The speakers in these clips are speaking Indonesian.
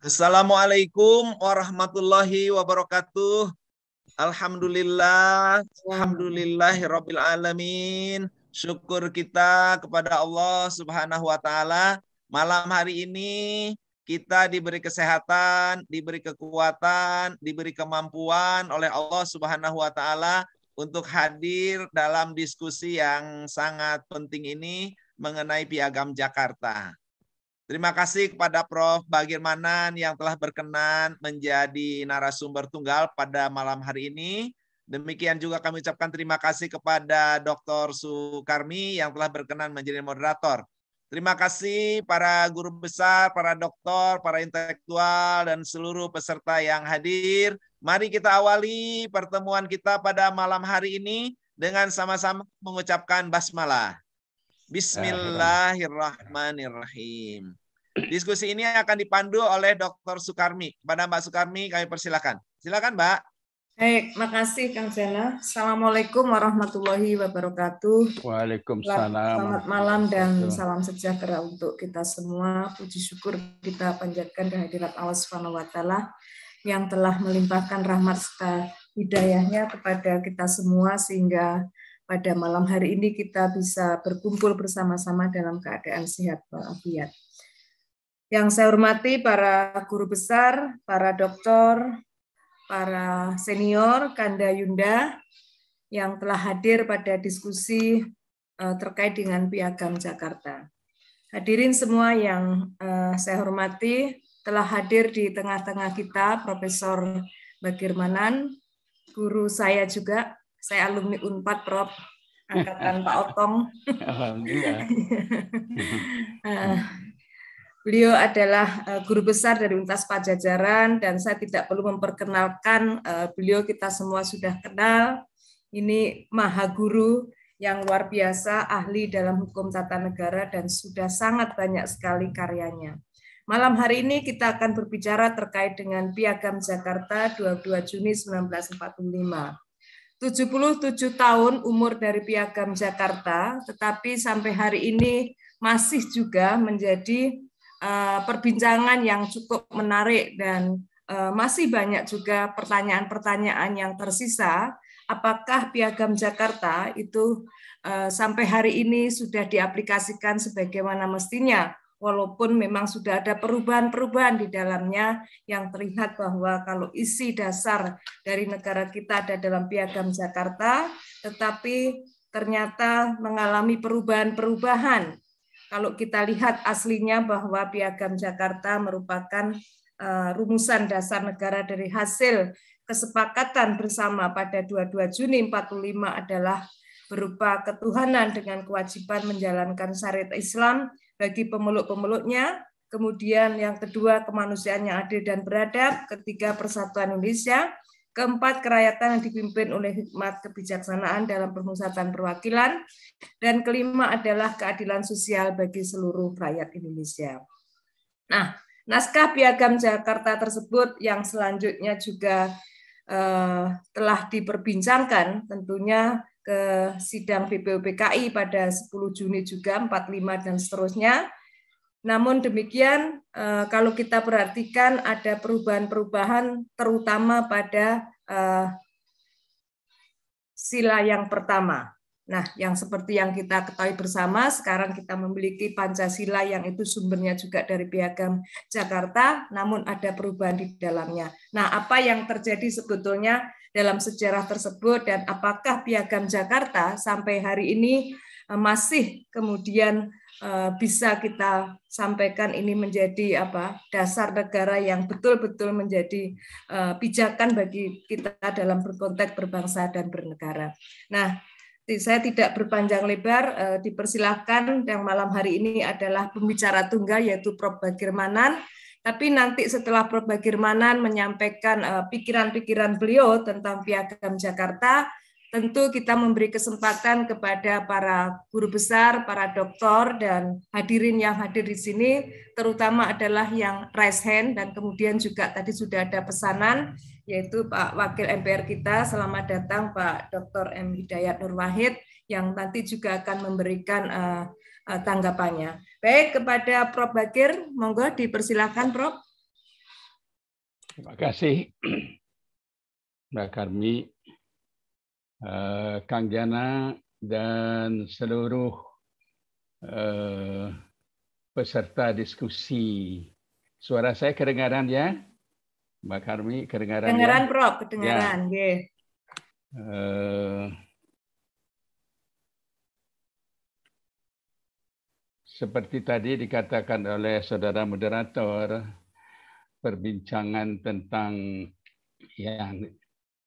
Assalamualaikum warahmatullahi wabarakatuh. Alhamdulillah, alhamdulillahirabbil alamin. Syukur kita kepada Allah Subhanahu wa taala. Malam hari ini kita diberi kesehatan, diberi kekuatan, diberi kemampuan oleh Allah Subhanahu wa taala untuk hadir dalam diskusi yang sangat penting ini mengenai Piagam Jakarta. Terima kasih kepada Prof. Bagirmanan yang telah berkenan menjadi narasumber tunggal pada malam hari ini. Demikian juga kami ucapkan terima kasih kepada Dr. Sukarmi yang telah berkenan menjadi moderator. Terima kasih para guru besar, para doktor, para intelektual, dan seluruh peserta yang hadir. Mari kita awali pertemuan kita pada malam hari ini dengan sama-sama mengucapkan basmalah. Bismillahirrahmanirrahim. Diskusi ini akan dipandu oleh Dr. Sukarmi. Kepada Mbak Sukarmi kami persilakan. Silakan Mbak. Baik, makasih Kang Sena. Assalamualaikum warahmatullahi wabarakatuh. Waalaikumsalam. Selamat malam dan salam sejahtera untuk kita semua. Puji syukur kita panjatkan kehadirat Allah Subhanahu wa taala yang telah melimpahkan rahmat serta hidayahnya kepada kita semua sehingga pada malam hari ini kita bisa berkumpul bersama-sama dalam keadaan sehat walafiat. Yang saya hormati para guru besar, para doktor, para senior, Kanda Yunda, yang telah hadir pada diskusi terkait dengan Piagam Jakarta. Hadirin semua yang saya hormati, telah hadir di tengah-tengah kita Profesor Bagirmanan, guru saya juga. Saya alumni Unpad, Prof. Angkatan Pak Otong. Alhamdulillah. Beliau adalah guru besar dari Universitas Padjadjaran dan saya tidak perlu memperkenalkan beliau, kita semua sudah kenal. Ini maha guru yang luar biasa, ahli dalam hukum tata negara dan sudah sangat banyak sekali karyanya. Malam hari ini kita akan berbicara terkait dengan Piagam Jakarta 22 Juni 1945. 77 tahun umur dari Piagam Jakarta, tetapi sampai hari ini masih juga menjadi perbincangan yang cukup menarik dan masih banyak juga pertanyaan-pertanyaan yang tersisa. Apakah Piagam Jakarta itu sampai hari ini sudah diaplikasikan sebagaimana mestinya? Walaupun memang sudah ada perubahan-perubahan di dalamnya yang terlihat bahwa kalau isi dasar dari negara kita ada dalam Piagam Jakarta, tetapi ternyata mengalami perubahan-perubahan. Kalau kita lihat aslinya bahwa Piagam Jakarta merupakan rumusan dasar negara dari hasil kesepakatan bersama pada 22 Juni 45 adalah berupa ketuhanan dengan kewajiban menjalankan syariat Islam bagi pemeluk-pemeluknya, kemudian yang kedua kemanusiaan yang adil dan beradab, ketiga persatuan Indonesia, keempat kerakyatan yang dipimpin oleh hikmat kebijaksanaan dalam permusatan perwakilan, dan kelima adalah keadilan sosial bagi seluruh rakyat Indonesia. Nah, naskah Piagam Jakarta tersebut yang selanjutnya juga telah diperbincangkan tentunya ke sidang BPUPKI pada 10 Juni juga, 45 dan seterusnya. Namun demikian, kalau kita perhatikan ada perubahan-perubahan terutama pada sila yang pertama. Nah, yang seperti yang kita ketahui bersama, sekarang kita memiliki Pancasila yang itu sumbernya juga dari Piagam Jakarta, namun ada perubahan di dalamnya. Nah, apa yang terjadi sebetulnya dalam sejarah tersebut dan apakah Piagam Jakarta sampai hari ini masih kemudian bisa kita sampaikan ini menjadi dasar negara yang betul-betul menjadi pijakan bagi kita dalam berkonteks berbangsa dan bernegara. Nah, saya tidak berpanjang lebar, dipersilahkan yang malam hari ini adalah pembicara tunggal yaitu Prof. Bagirmanan. Tapi nanti setelah Prof. Bagirmanan menyampaikan pikiran-pikiran beliau tentang Piagam Jakarta, tentu kita memberi kesempatan kepada para guru besar, para doktor, dan hadirin yang hadir di sini, terutama adalah yang raise hand, dan kemudian juga tadi sudah ada pesanan, yaitu Pak Wakil MPR kita, selamat datang Pak Dr. M. Hidayat Nur Wahid, yang nanti juga akan memberikan tanggapannya. Baik, kepada Prof. Bagir, monggo dipersilahkan Prof. Terima kasih Mbak Karmi, Kang Jana, dan seluruh peserta diskusi. Suara saya kedengaran ya? Mbak Karmi, kedengaran Kedengaran, ya? Prof, kedengaran. Ya. Seperti tadi dikatakan oleh saudara moderator, perbincangan tentang yang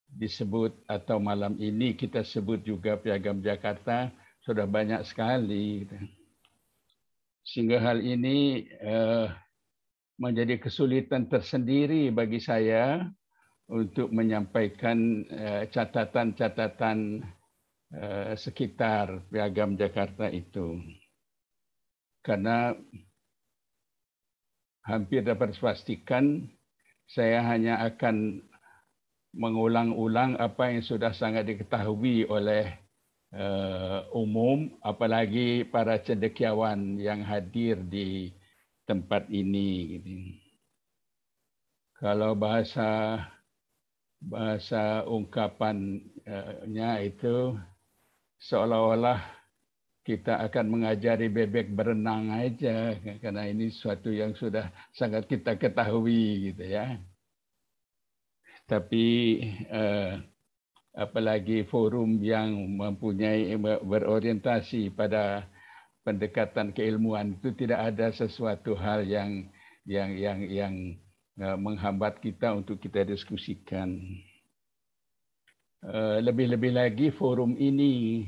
disebut atau malam ini kita sebut juga Piagam Jakarta sudah banyak sekali. Sehingga hal ini menjadi kesulitan tersendiri bagi saya untuk menyampaikan catatan-catatan sekitar Piagam Jakarta itu. Karena hampir dapat dipastikan saya hanya akan mengulang-ulang apa yang sudah sangat diketahui oleh umum, apalagi para cendekiawan yang hadir di tempat ini. Kalau bahasa ungkapannya itu seolah-olah kita akan mengajari bebek berenang aja, karena ini sesuatu yang sudah sangat kita ketahui gitu ya. Tapi apalagi forum yang mempunyai berorientasi pada pendekatan keilmuan itu tidak ada sesuatu hal yang menghambat kita untuk kita diskusikan. Lebih-lebih lagi forum ini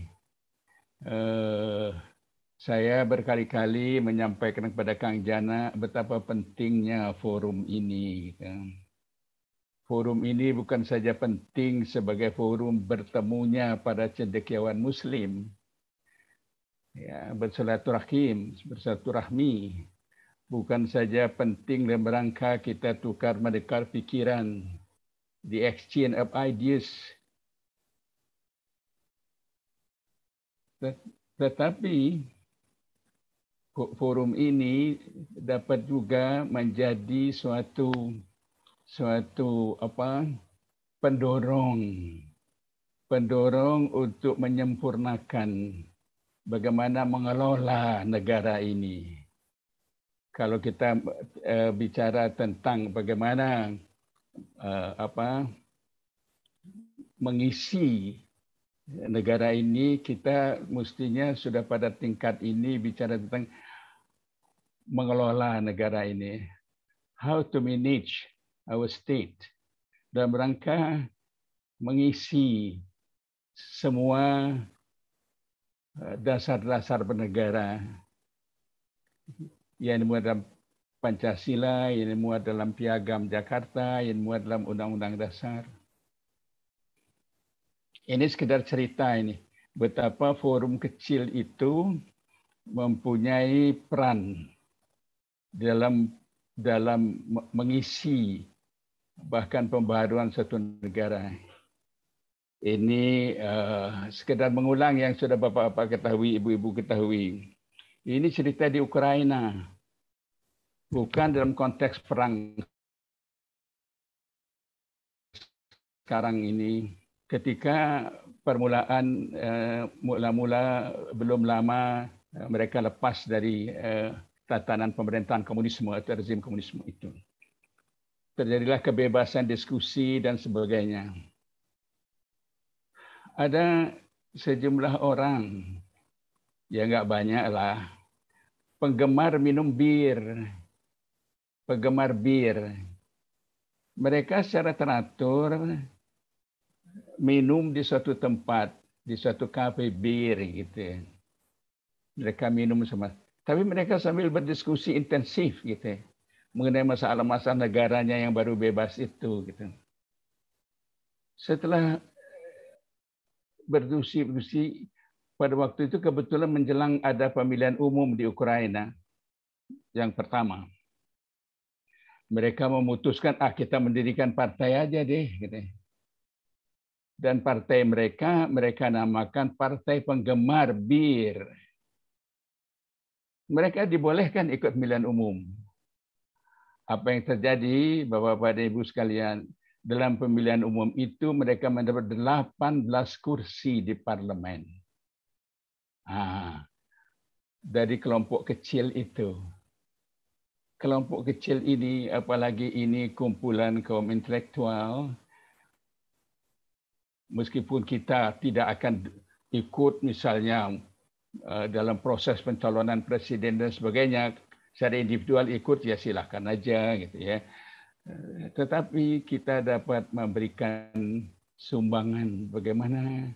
saya berkali-kali menyampaikan kepada Kang Jana betapa pentingnya forum ini. Forum ini bukan saja penting sebagai forum bertemunya para cendekiawan Muslim, ya, bersilaturahmi, bukan saja penting dalam rangka kita tukar menukar pikiran, the exchange of ideas, tetapi forum ini dapat juga menjadi suatu pendorong untuk menyempurnakan bagaimana mengelola negara ini. Kalau kita bicara tentang bagaimana mengisi negara ini, kita mestinya sudah pada tingkat ini bicara tentang mengelola negara ini. How to manage our state dalam rangka mengisi semua dasar-dasar bernegara yang dimuat dalam Pancasila, yang dimuat dalam Piagam Jakarta, yang dimuat dalam Undang-Undang Dasar. Ini sekedar cerita ini, betapa forum kecil itu mempunyai peran dalam mengisi bahkan pembaharuan satu negara. Ini sekedar mengulang yang sudah Bapak-bapak ketahui, Ibu-ibu ketahui. Ini cerita di Ukraina, bukan dalam konteks perang sekarang ini. Ketika permulaan mula-mula belum lama mereka lepas dari tatanan pemerintahan komunisme atau rezim komunisme itu, terjadilah kebebasan diskusi dan sebagainya. Ada sejumlah orang, ya nggak banyak lah, penggemar minum bir, penggemar bir. Mereka secara teratur minum di suatu tempat, di suatu kafe bir gitu. Mereka minum sama, tapi mereka sambil berdiskusi intensif gitu, mengenai masalah-masalah negaranya yang baru bebas itu gitu. Setelah berdiskusi, pada waktu itu kebetulan menjelang ada pemilihan umum di Ukraina yang pertama. Mereka memutuskan, kita mendirikan partai aja deh gitu. Dan partai mereka namakan Partai Penggemar Bir. Mereka dibolehkan ikut pemilihan umum. Apa yang terjadi, Bapak-Bapak dan Ibu sekalian, dalam pemilihan umum itu mereka mendapat 18 kursi di parlemen. Dari kelompok kecil itu. Kelompok kecil ini, apalagi ini kumpulan kaum intelektual, meskipun kita tidak akan ikut misalnya dalam proses pencalonan presiden dan sebagainya, secara individual ikut ya silakan aja gitu ya. Tetapi kita dapat memberikan sumbangan bagaimana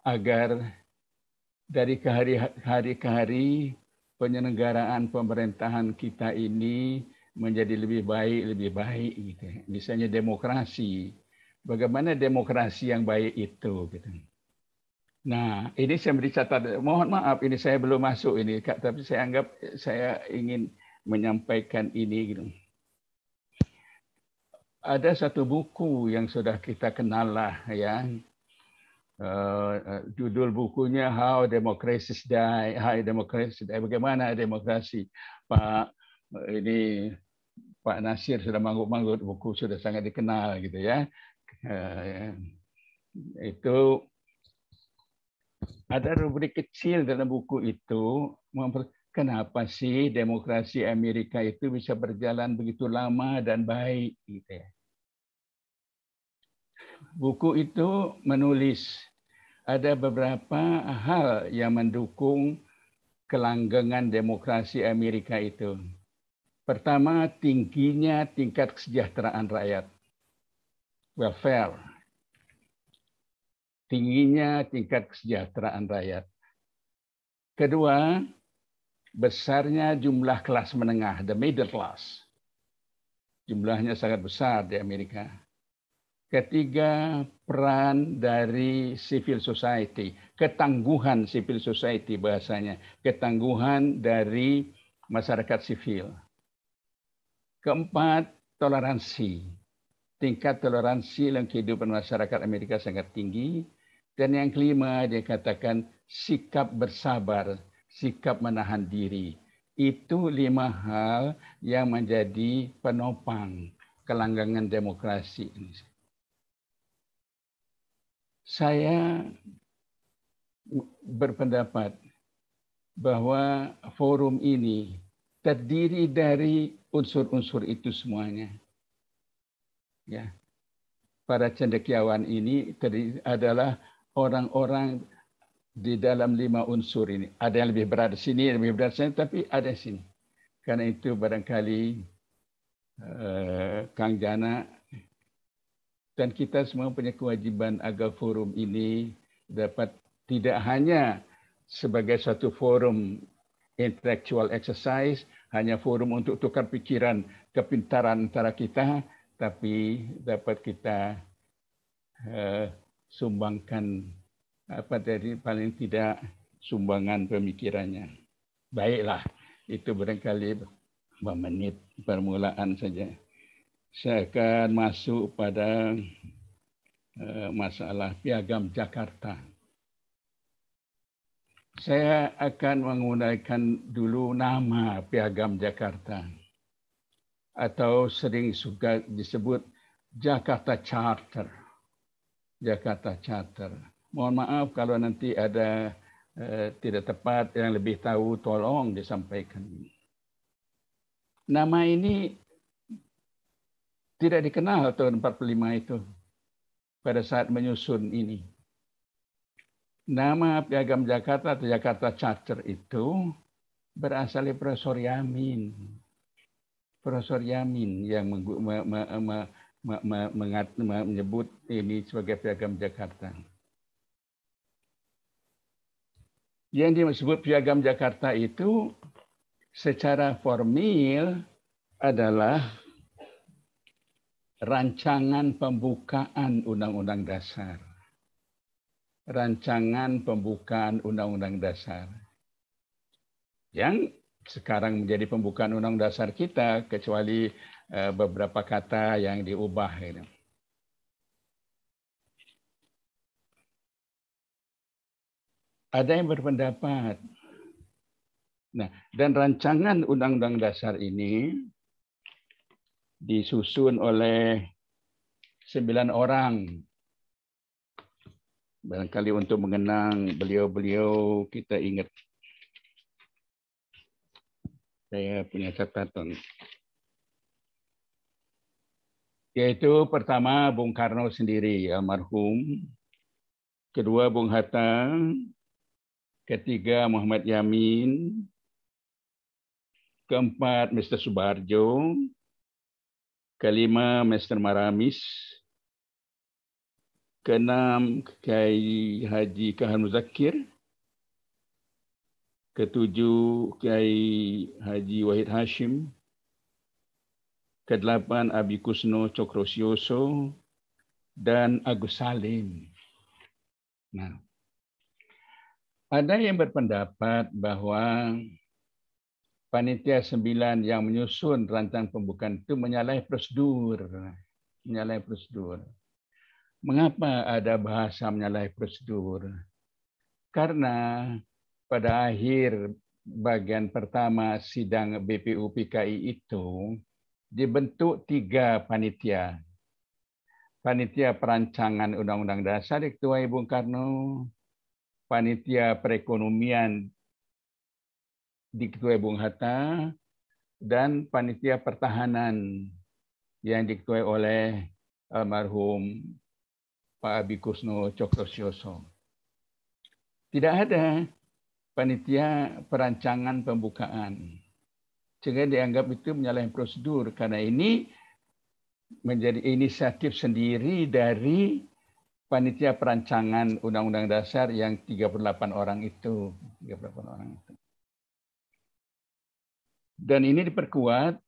agar dari hari ke hari penyelenggaraan pemerintahan kita ini menjadi lebih baik gitu. Misalnya demokrasi. Bagaimana demokrasi yang baik itu gitu. Nah, ini saya beri catatan. Mohon maaf ini saya belum masuk ini, Kak, tapi saya anggap saya ingin menyampaikan ini gitu. Ada satu buku yang sudah kita kenal lah ya. Judul bukunya How Democracies Die. Bagaimana demokrasi? Pak Nasir sudah manggut-manggut, buku sudah sangat dikenal gitu ya. Itu ada rubrik kecil dalam buku itu, kenapa sih demokrasi Amerika itu bisa berjalan begitu lama dan baik gitu ya. Buku itu menulis ada beberapa hal yang mendukung kelanggengan demokrasi Amerika itu. Pertama, tingginya tingkat kesejahteraan rakyat. Welfare. Tingginya tingkat kesejahteraan rakyat. Kedua, besarnya jumlah kelas menengah, the middle class. Jumlahnya sangat besar di Amerika. Ketiga, peran dari civil society, ketangguhan civil society bahasanya, ketangguhan dari masyarakat sivil. Keempat, toleransi. Tingkat toleransi dalam kehidupan masyarakat Amerika sangat tinggi. Dan yang kelima, dia katakan sikap bersabar, sikap menahan diri. Itu 5 hal yang menjadi penopang kelanggengan demokrasi ini. Saya berpendapat bahwa forum ini terdiri dari unsur-unsur itu semuanya. Ya. Para cendekiawan ini adalah orang-orang di dalam 5 unsur ini. Ada yang lebih berat di sini, lebih berat di sini, tapi ada di sini. Karena itu barangkali Kang Jana dan kita semua punya kewajiban agar forum ini dapat tidak hanya sebagai suatu forum intellectual exercise, hanya forum untuk tukar pikiran, kepintaran antara kita, tapi dapat kita sumbangkan dari paling tidak sumbangan pemikirannya. Baiklah, itu barangkali 5 menit permulaan saja. Saya akan masuk pada masalah Piagam Jakarta. Saya akan menggunakan dulu nama Piagam Jakarta atau sering juga disebut Jakarta Charter. Jakarta Charter. Mohon maaf kalau nanti ada tidak tepat, yang lebih tahu tolong disampaikan. Nama ini tidak dikenal tahun 45 itu pada saat menyusun ini. Nama Piagam Jakarta atau Jakarta Charter itu berasal dari Profesor Yamin. Profesor Yamin yang menyebut ini sebagai Piagam Jakarta. Yang disebut Piagam Jakarta itu secara formil adalah rancangan pembukaan Undang-Undang Dasar. Rancangan pembukaan Undang-Undang Dasar. Yang sekarang menjadi pembukaan Undang-Undang Dasar kita, kecuali beberapa kata yang diubah. Ada yang berpendapat. Nah, dan rancangan Undang-Undang Dasar ini disusun oleh 9 orang. Barangkali untuk mengenang beliau-beliau kita ingat. Saya punya catatan. Yaitu pertama Bung Karno sendiri, almarhum. Kedua Bung Hatta. Ketiga Muhammad Yamin. Keempat Mr. Subarjo. Kelima Mr. Maramis. Keenam Kiai Haji Kahar Muzakir. Ketujuh Kiai Haji Wahid Hashim. Kedelapan Abi Kusno Cokrosioso dan Agus Salim. Nah, ada yang berpendapat bahwa panitia 9 yang menyusun rancangan pembukaan itu menyalahi prosedur. Menyalahi prosedur. Mengapa ada bahasa menyalahi prosedur? Karena pada akhir bagian pertama sidang BPU PKI itu dibentuk 3 panitia. Panitia perancangan Undang-Undang Dasar diketuai Bung Karno, panitia perekonomian diketuai Bung Hatta, dan panitia pertahanan yang diketuai oleh almarhum Pak Abi Kusno Cokrosioso. Tidak ada panitia perancangan pembukaan. Sehingga dianggap itu menyalahi prosedur karena ini menjadi inisiatif sendiri dari panitia perancangan Undang-Undang Dasar yang 38 orang itu. 38 orang itu. Dan ini diperkuat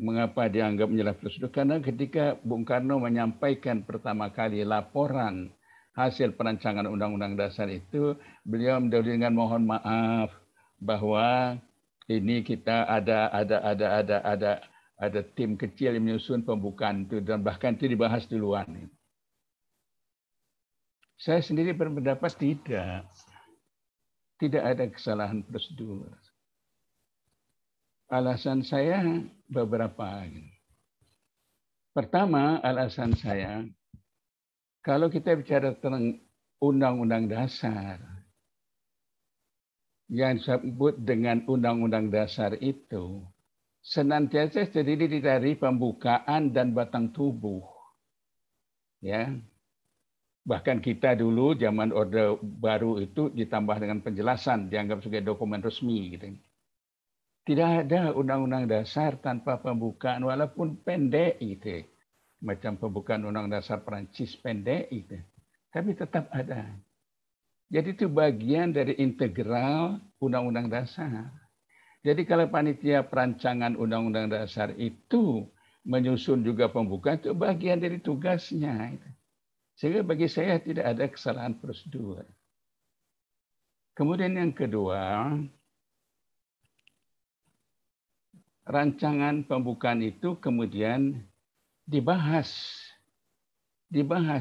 mengapa dianggap menyalahi prosedur karena ketika Bung Karno menyampaikan pertama kali laporan hasil perancangan Undang-Undang Dasar itu, beliau mendahului dengan mohon maaf bahwa ini kita ada tim kecil yang menyusun pembukaan itu dan bahkan itu dibahas duluan. Saya sendiri berpendapat tidak ada kesalahan prosedur. Alasan saya beberapa. Pertama, alasan saya kalau kita bicara tentang Undang-Undang Dasar, yang disebut dengan Undang-Undang Dasar itu senantiasa terdiri dari pembukaan dan batang tubuh. Ya. Bahkan kita dulu zaman Orde Baru itu ditambah dengan penjelasan dianggap sebagai dokumen resmi gitu. Tidak ada Undang-Undang Dasar tanpa pembukaan walaupun pendek gitu. Macam pembukaan Undang-Undang Dasar Perancis pendek itu. Tapi tetap ada. Jadi itu bagian dari integral Undang-Undang Dasar. Jadi kalau panitia perancangan Undang-Undang Dasar itu menyusun juga pembukaan, itu bagian dari tugasnya. Sehingga bagi saya tidak ada kesalahan prosedur. Kemudian yang kedua, rancangan pembukaan itu kemudian dibahas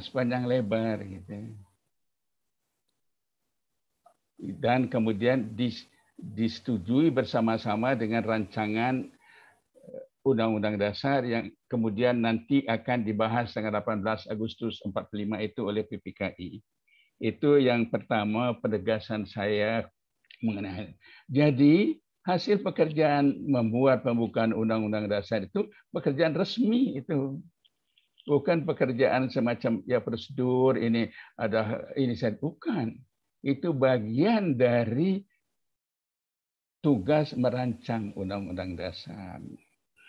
panjang lebar gitu. Dan kemudian disetujui bersama-sama dengan rancangan Undang-Undang Dasar yang kemudian nanti akan dibahas tanggal 18 Agustus 45 itu oleh PPKI. Itu yang pertama penegasan saya mengenai. Jadi hasil pekerjaan membuat pembukaan Undang-Undang Dasar itu pekerjaan resmi itu. Bukan pekerjaan semacam ya prosedur ini ada inisiatif, bukan. Itu bagian dari tugas merancang Undang-Undang Dasar.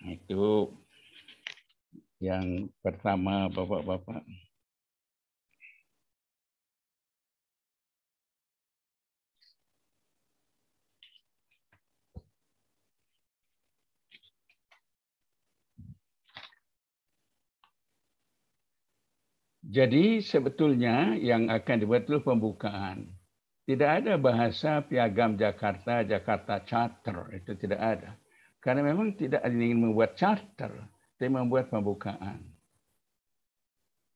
Itu yang pertama, Bapak-bapak. Jadi sebetulnya yang akan dibuat itu pembukaan. Tidak ada bahasa Piagam Jakarta, Jakarta Charter, itu tidak ada. Karena memang tidak ingin membuat charter, tapi membuat pembukaan.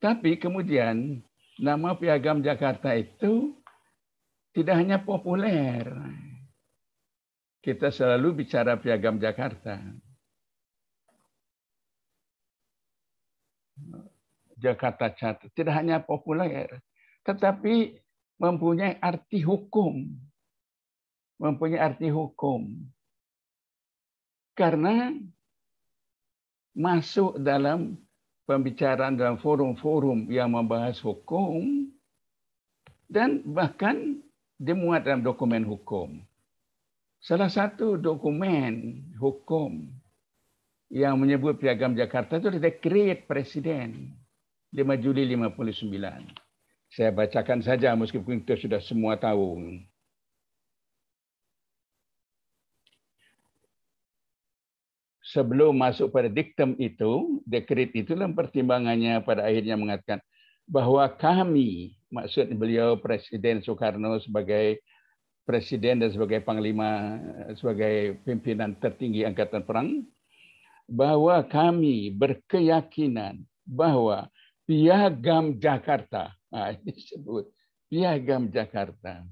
Tapi kemudian nama Piagam Jakarta itu tidak hanya populer. Kita selalu bicara Piagam Jakarta. Jakarta Charter tidak hanya populer, tetapi mempunyai arti hukum. Mempunyai arti hukum. Karena masuk dalam pembicaraan dalam forum-forum yang membahas hukum dan bahkan dimuat dalam dokumen hukum. Salah satu dokumen hukum yang menyebut Piagam Jakarta itu Dekret Presiden 5 Juli 59. Saya bacakan saja meskipun kita sudah semua tahu. Sebelum masuk pada diktum itu, dekret itu dalam pertimbangannya pada akhirnya mengatakan bahwa kami, maksud beliau Presiden Soekarno sebagai Presiden dan sebagai Panglima, sebagai pimpinan tertinggi Angkatan Perang, bahwa kami berkeyakinan bahwa Piagam Jakarta, disebut Piagam Jakarta,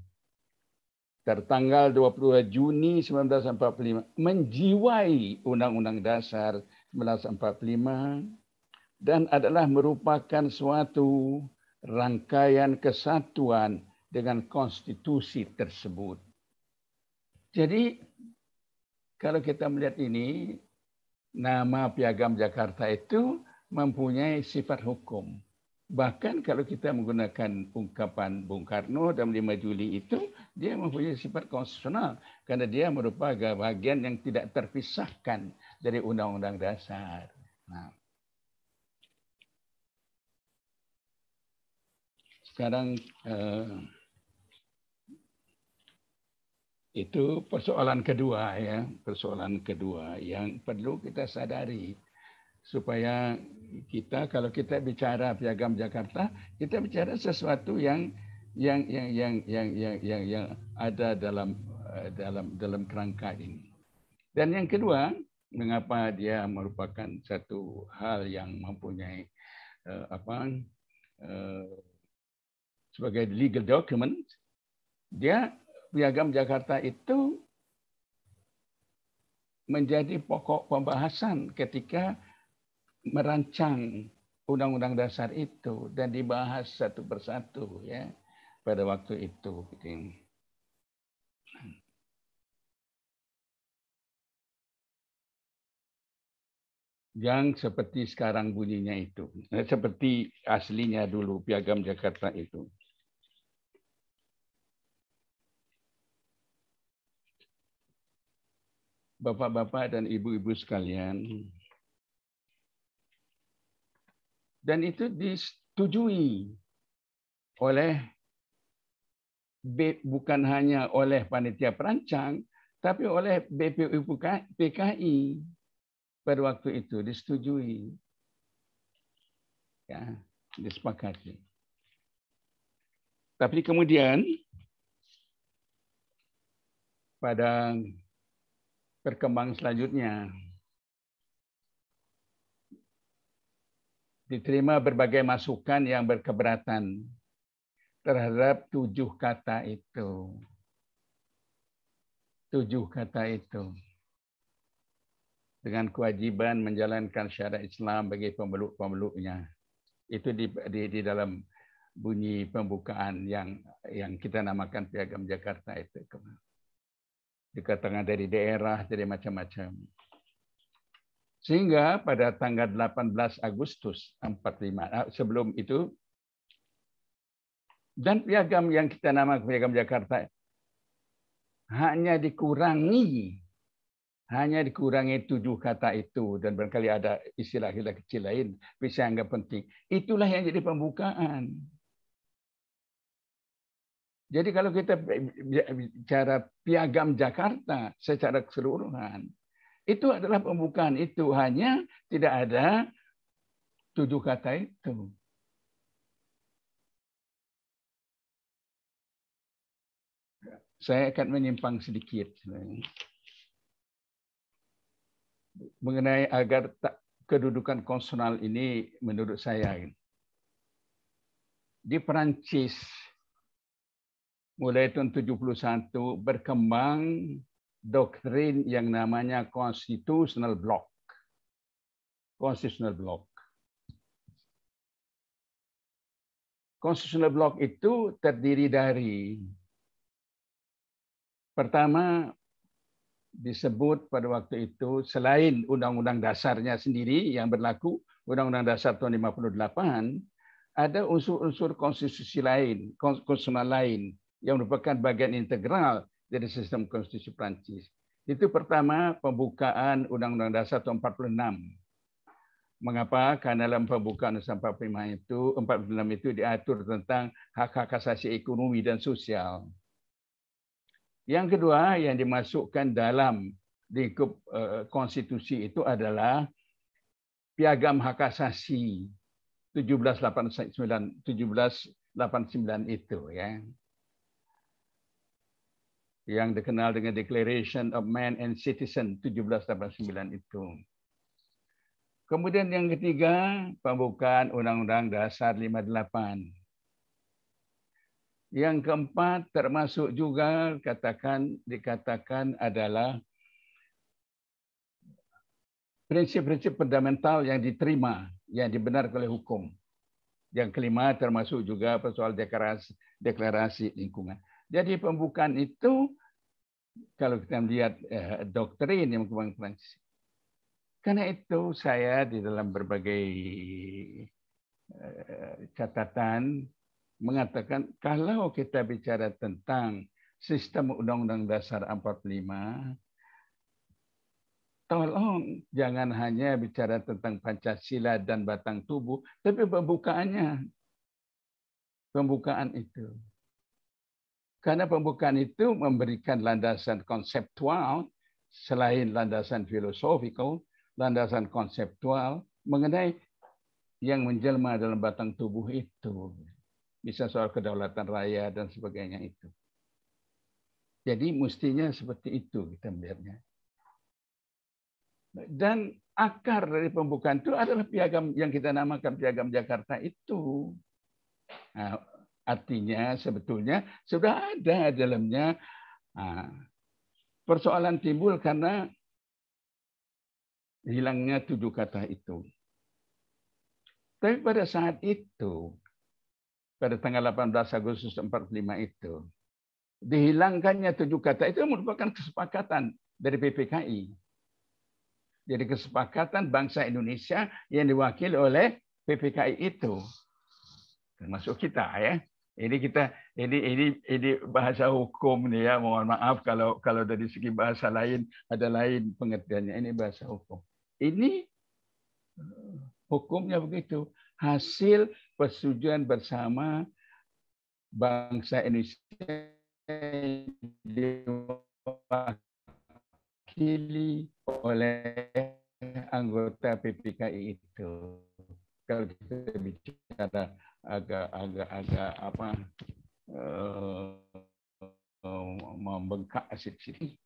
tertanggal 22 Juni 1945 menjiwai Undang-Undang Dasar 1945 dan adalah merupakan suatu rangkaian kesatuan dengan konstitusi tersebut. Jadi kalau kita melihat ini, nama Piagam Jakarta itu mempunyai sifat hukum. Bahkan kalau kita menggunakan ungkapan Bung Karno dalam 5 Juli itu, dia mempunyai sifat konstitusional karena dia merupakan bagian yang tidak terpisahkan dari Undang-Undang Dasar. Nah, sekarang itu persoalan kedua ya, persoalan kedua yang perlu kita sadari supaya kita kalau kita bicara Piagam Jakarta, kita bicara sesuatu yang ada dalam kerangka ini. Dan yang kedua, mengapa dia merupakan satu hal yang mempunyai sebagai legal document, dia Piagam Jakarta itu menjadi pokok pembahasan ketika merancang Undang-Undang Dasar itu dan dibahas satu persatu ya pada waktu itu. Yang seperti sekarang bunyinya itu, seperti aslinya dulu Piagam Jakarta itu. Bapak-bapak dan ibu-ibu sekalian, dan itu disetujui oleh bukan hanya oleh panitia perancang, tapi oleh BPU PKI pada waktu itu disetujui, ya, disepakati. Tapi kemudian pada perkembangan selanjutnya diterima berbagai masukan yang berkeberatan terhadap 7 kata itu. 7 kata itu. Dengan kewajiban menjalankan syariat Islam bagi pemeluk-pemeluknya. Itu di dalam bunyi pembukaan yang kita namakan Piagam Jakarta itu. Dikatakan dari daerah, dari macam-macam. Sehingga pada tanggal 18 Agustus 45, sebelum itu, dan piagam yang kita namakan Piagam Jakarta hanya dikurangi 7 kata itu, dan barangkali ada istilah-istilah kecil lain, bisa anggap penting. Itulah yang jadi pembukaan. Jadi kalau kita bicara Piagam Jakarta secara keseluruhan, itu adalah pembukaan itu, hanya tidak ada 7 kata itu. Saya akan menyimpang sedikit mengenai agar kedudukan konstitusional ini menurut saya. Di Perancis mulai tahun 71 berkembang doktrin yang namanya constitutional block. Constitutional block. Constitutional Block itu terdiri dari, pertama, disebut pada waktu itu selain Undang-Undang Dasarnya sendiri yang berlaku, Undang-Undang Dasar tahun 58, ada unsur-unsur konstitusi lain, konstitusional lain yang merupakan bagian integral dari sistem konstitusi Prancis. Itu pertama, pembukaan Undang-Undang Dasar tahun 46. Mengapa? Karena dalam pembukaan Undang-Undang 46 itu diatur tentang hak-hak asasi ekonomi dan sosial. Yang kedua yang dimasukkan dalam lingkup konstitusi itu adalah Piagam Hak Asasi 1789 itu ya. Yang dikenal dengan Declaration of Man and Citizen 1789 itu. Kemudian yang ketiga, pembukaan Undang-Undang Dasar 58. Yang keempat termasuk juga dikatakan adalah prinsip-prinsip fundamental yang diterima, yang dibenarkan oleh hukum. Yang kelima termasuk juga persoal deklarasi lingkungan. Jadi pembukaan itu, kalau kita melihat doktrin yang berkembang Prancis. Karena itu saya di dalam berbagai catatan mengatakan kalau kita bicara tentang sistem Undang-Undang Dasar 45, tolong jangan hanya bicara tentang Pancasila dan batang tubuh, tapi pembukaan itu. Karena pembukaan itu memberikan landasan konseptual selain landasan filosofikal, landasan konseptual mengenai yang menjelma dalam batang tubuh itu. Bisa soal kedaulatan rakyat dan sebagainya itu. Jadi mestinya seperti itu kita melihatnya. Dan akar dari pembukaan itu adalah piagam yang kita namakan Piagam Jakarta itu. Nah, artinya sebetulnya sudah ada dalamnya. Nah, persoalan timbul karena hilangnya 7 kata itu. Tapi pada saat itu, pada tanggal 18 Agustus 45 itu, dihilangkannya 7 kata itu merupakan kesepakatan dari PPKI. Jadi kesepakatan bangsa Indonesia yang diwakili oleh PPKI itu. Termasuk kita ya. Ini bahasa hukum nih ya. Mohon maaf kalau dari segi bahasa lain ada lain pengertiannya. Ini bahasa hukum. Ini hukumnya begitu. Hasil persetujuan bersama bangsa Indonesia diwakili oleh anggota PPKI itu. Kalau kita bicara agak membengkak sini.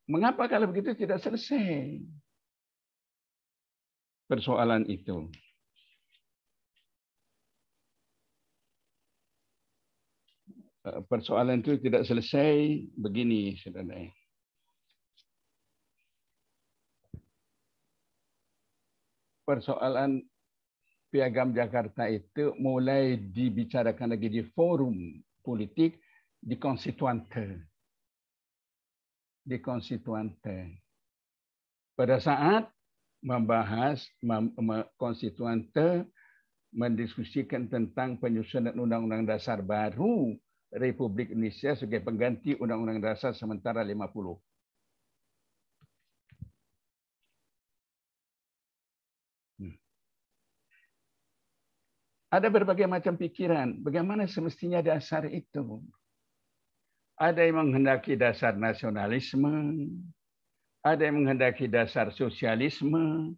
Mengapa kalau begitu tidak selesai persoalan itu? Persoalan itu tidak selesai begini, saudara. Persoalan Piagam Jakarta itu mulai dibicarakan lagi di forum politik di konstituante. Pada saat membahas konstituante mendiskusikan tentang penyusunan Undang-Undang Dasar baru Republik Indonesia sebagai pengganti Undang-Undang Dasar sementara 50. Ada berbagai macam pikiran bagaimana semestinya dasar itu. Ada yang menghendaki dasar nasionalisme, ada yang menghendaki dasar sosialisme.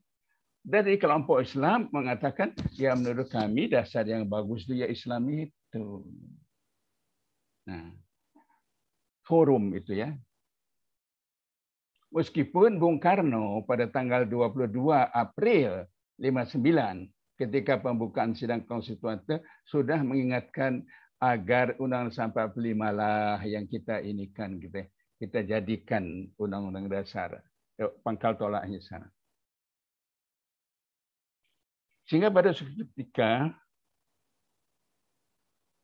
Dari kelompok Islam mengatakan, ya menurut kami dasar yang bagus itu ya Islam itu. Nah, forum itu ya. Meskipun Bung Karno pada tanggal 22 April 59 ketika pembukaan sidang konstituante sudah mengingatkan agar Undang-Undang 45 lah yang kita inikan gitu. Kita jadikan Undang-Undang Dasar. Pangkal tolaknya sana. Sehingga pada suatu ketika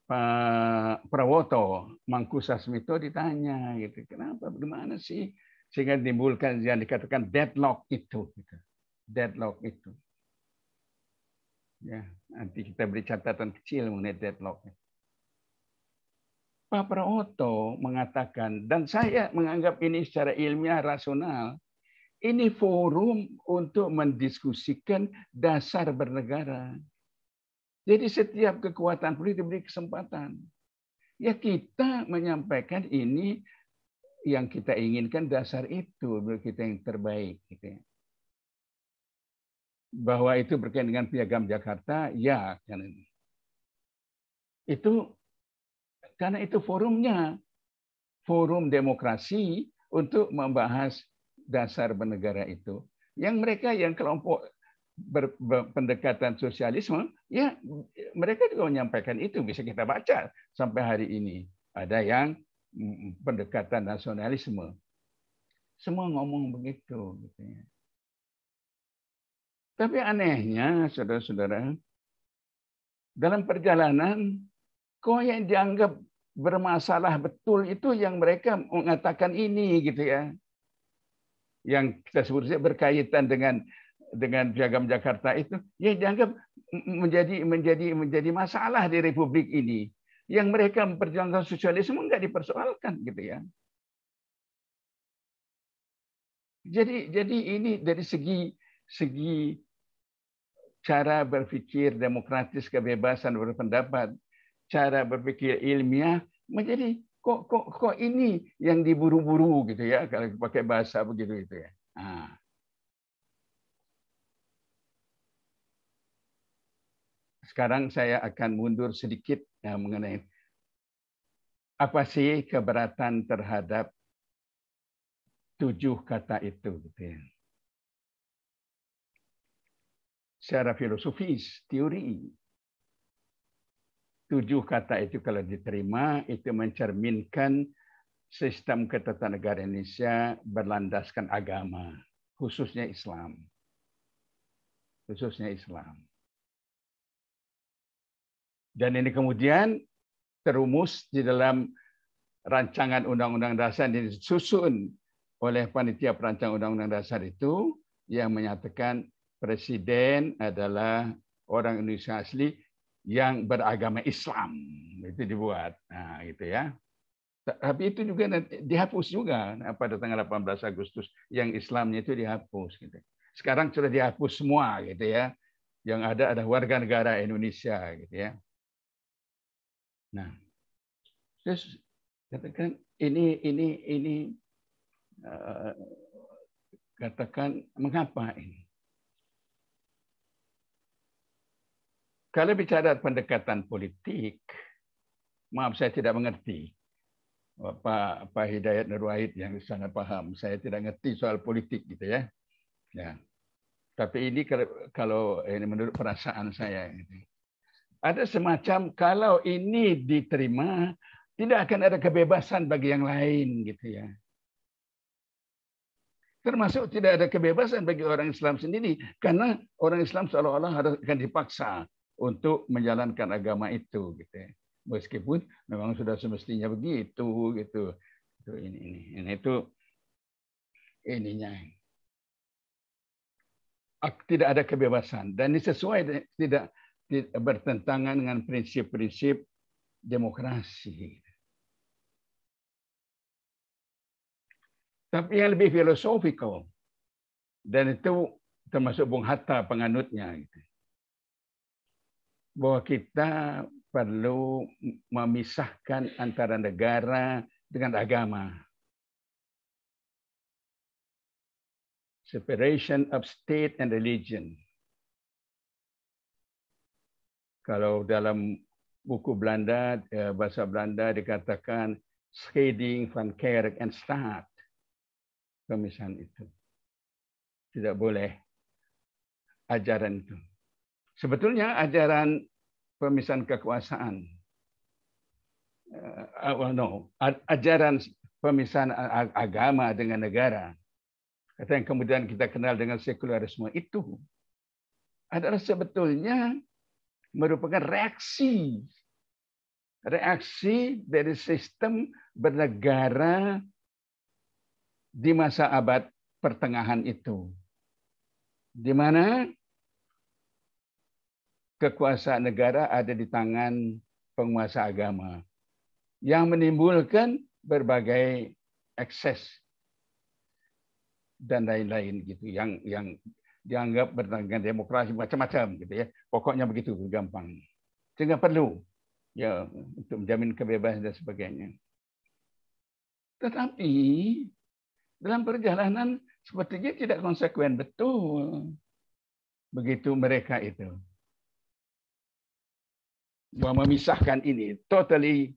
Pak Prawoto Mangkusasmito ditanya gitu, kenapa, bagaimana sih sehingga timbulkan yang dikatakan deadlock itu, gitu. Deadlock itu. Ya, nanti kita beri catatan kecil mengenai deadlock. Pak Prawoto mengatakan, dan saya menganggap ini secara ilmiah rasional, ini forum untuk mendiskusikan dasar bernegara. Jadi setiap kekuatan politik diberi kesempatan. Ya kita menyampaikan ini yang kita inginkan, dasar itu menurut kita yang terbaik. Gitu ya. Bahwa itu berkaitan dengan Piagam Jakarta, ya. Karena itu forumnya. Forum demokrasi untuk membahas dasar bernegara itu. Yang mereka yang kelompok berpendekatan sosialisme, ya mereka juga menyampaikan itu, bisa kita baca sampai hari ini. Ada yang pendekatan nasionalisme. Semua ngomong begitu. Gitu ya. Tapi anehnya, saudara-saudara, dalam perjalanan, kok yang dianggap bermasalah betul itu yang mereka mengatakan ini, gitu ya. Yang kita sebut berkaitan dengan Piagam Jakarta itu, ya dianggap menjadi masalah di Republik ini. Yang mereka memperjuangkan sosialisme enggak dipersoalkan, gitu ya. Jadi ini dari segi cara berpikir demokratis, kebebasan berpendapat, cara berpikir ilmiah menjadi kok ini yang diburu-buru, gitu ya, kalau pakai bahasa begitu itu ya. Nah. Sekarang saya akan mundur sedikit ya, mengenai apa sih keberatan terhadap 7 kata itu, gitu ya. Secara filosofis, teori, 7 kata itu kalau diterima, itu mencerminkan sistem ketatanegaraan Indonesia berlandaskan agama, khususnya Islam. Khususnya Islam. Dan ini kemudian terumus di dalam rancangan Undang-Undang Dasar yang disusun oleh Panitia Perancang Undang-Undang Dasar itu, yang menyatakan Presiden adalah orang Indonesia asli yang beragama Islam. Itu dibuat. Nah, gitu ya. Tapi itu juga dihapus juga pada tanggal 18 Agustus. Yang Islamnya itu dihapus. Gitu. Sekarang sudah dihapus semua, gitu ya. Yang ada warga negara Indonesia, gitu ya. Nah, terus katakan ini katakan mengapa ini? Kalau bicara pendekatan politik, maaf saya tidak mengerti. Pak Hidayat Nur Wahid yang sangat paham. Saya tidak mengerti soal politik, gitu ya. Ya. Tapi ini kalau ini menurut perasaan saya, gitu. Ada semacam kalau ini diterima, tidak akan ada kebebasan bagi yang lain, gitu ya. Termasuk tidak ada kebebasan bagi orang Islam sendiri, karena orang Islam seolah-olah akan dipaksa untuk menjalankan agama itu, gitu ya. Meskipun memang sudah semestinya begitu, gitu. Itu ininya. Tidak ada kebebasan dan ini sesuai tidak bertentangan dengan prinsip-prinsip demokrasi. Tapi yang lebih filosofikal, dan itu termasuk Bung Hatta penganutnya, gitu. Bahwa kita perlu memisahkan antara negara dengan agama. Separation of state and religion. Kalau dalam buku Belanda, bahasa Belanda dikatakan scheiding van kerk en staat. Pemisahan itu. Tidak boleh ajaran itu. Sebetulnya ajaran pemisahan kekuasaan, ajaran pemisahan agama dengan negara, kata yang kemudian kita kenal dengan sekularisme itu adalah sebetulnya merupakan reaksi dari sistem bernegara di masa abad pertengahan itu, di mana kekuasaan negara ada di tangan penguasa agama yang menimbulkan berbagai ekses dan lain-lain gitu yang dianggap bertentangan demokrasi macam-macam gitu ya. Pokoknya begitu gampang. Sehingga perlu ya untuk menjamin kebebasan dan sebagainya. Tetapi dalam perjalanan sepertinya tidak konsekuen betul. Begitu mereka itu. Bahwa memisahkan ini totally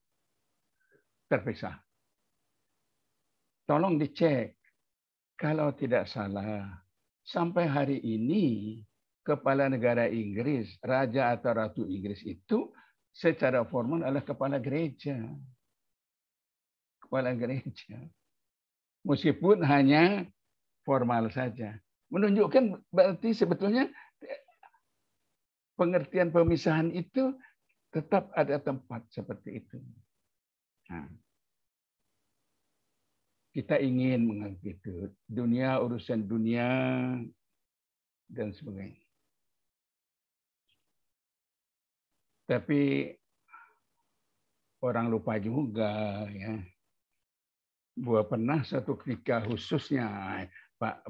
terpisah. Tolong dicek. Kalau tidak salah, sampai hari ini kepala negara Inggris, raja atau ratu Inggris itu secara formal adalah kepala gereja. Kepala gereja. Meskipun hanya formal saja. Menunjukkan berarti sebetulnya pengertian pemisahan itu tetap ada tempat seperti itu. Nah, kita ingin mengerti itu. Dunia, urusan dunia, dan sebagainya. Tapi orang lupa juga ya, bahwa pernah satu ketika khususnya Pak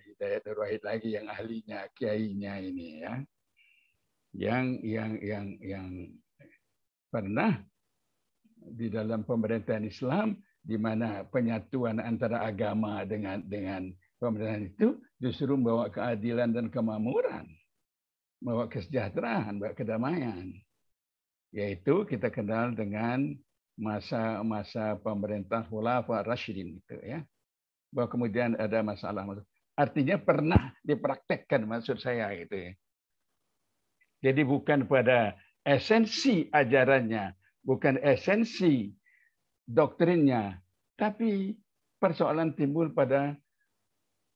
Hidayat Nur Wahid lagi yang ahlinya, kiainya ini ya, yang pernah di dalam pemerintahan Islam di mana penyatuan antara agama dengan pemerintahan itu justru membawa keadilan dan kemakmuran, membawa kesejahteraan, membawa kedamaian. Yaitu kita kenal dengan masa pemerintah Khulafaur Rasyidin itu ya. Bahwa kemudian ada masalah. Artinya pernah dipraktekkan maksud saya gitu ya. Jadi bukan pada esensi ajarannya, bukan esensi doktrinnya, tapi persoalan timbul pada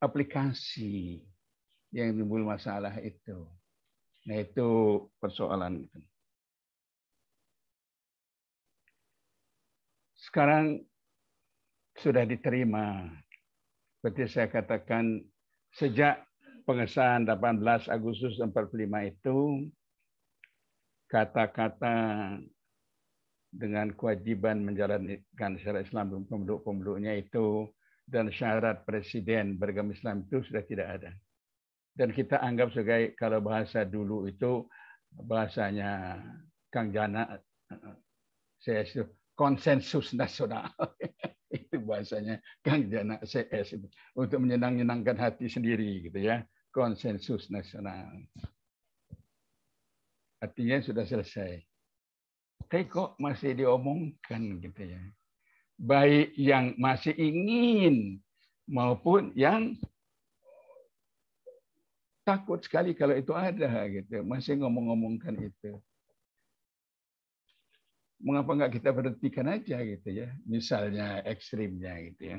aplikasi yang timbul masalah itu. Nah itu persoalan itu. Sekarang sudah diterima. Seperti saya katakan, sejak pengesahan 18 Agustus 45 itu, kata-kata dengan kewajiban menjalankan syariat Islam pemeluk-pemeluknya itu dan syarat presiden beragama Islam itu sudah tidak ada. Dan kita anggap sebagai kalau bahasa dulu itu bahasanya Kang Jana, saya itu konsensus nasional. Itu bahasanya Kang Jana CS itu untuk menyenangkan hati sendiri gitu ya, konsensus nasional. Artinya sudah selesai. Tapi kok masih diomongkan gitu ya. Baik yang masih ingin maupun yang takut sekali kalau itu ada gitu. Masih ngomong-ngomongkan itu. Mengapa nggak kita berhentikan aja gitu ya. Misalnya ekstrimnya gitu ya.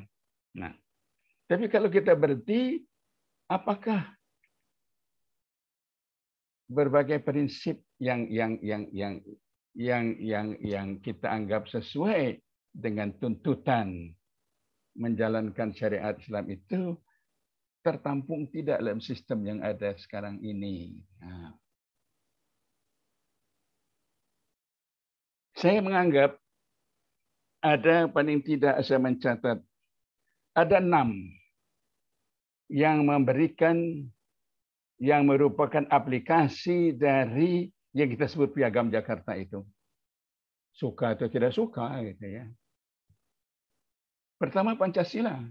Nah, tapi kalau kita berhenti, apakah berbagai prinsip yang kita anggap sesuai dengan tuntutan menjalankan syariat Islam itu tertampung tidak dalam sistem yang ada sekarang ini. Nah, saya menganggap ada paling tidak saya mencatat ada 6 yang memberikan yang merupakan aplikasi dari yang kita sebut Piagam Jakarta itu. Suka atau tidak suka gitu ya. Pertama Pancasila.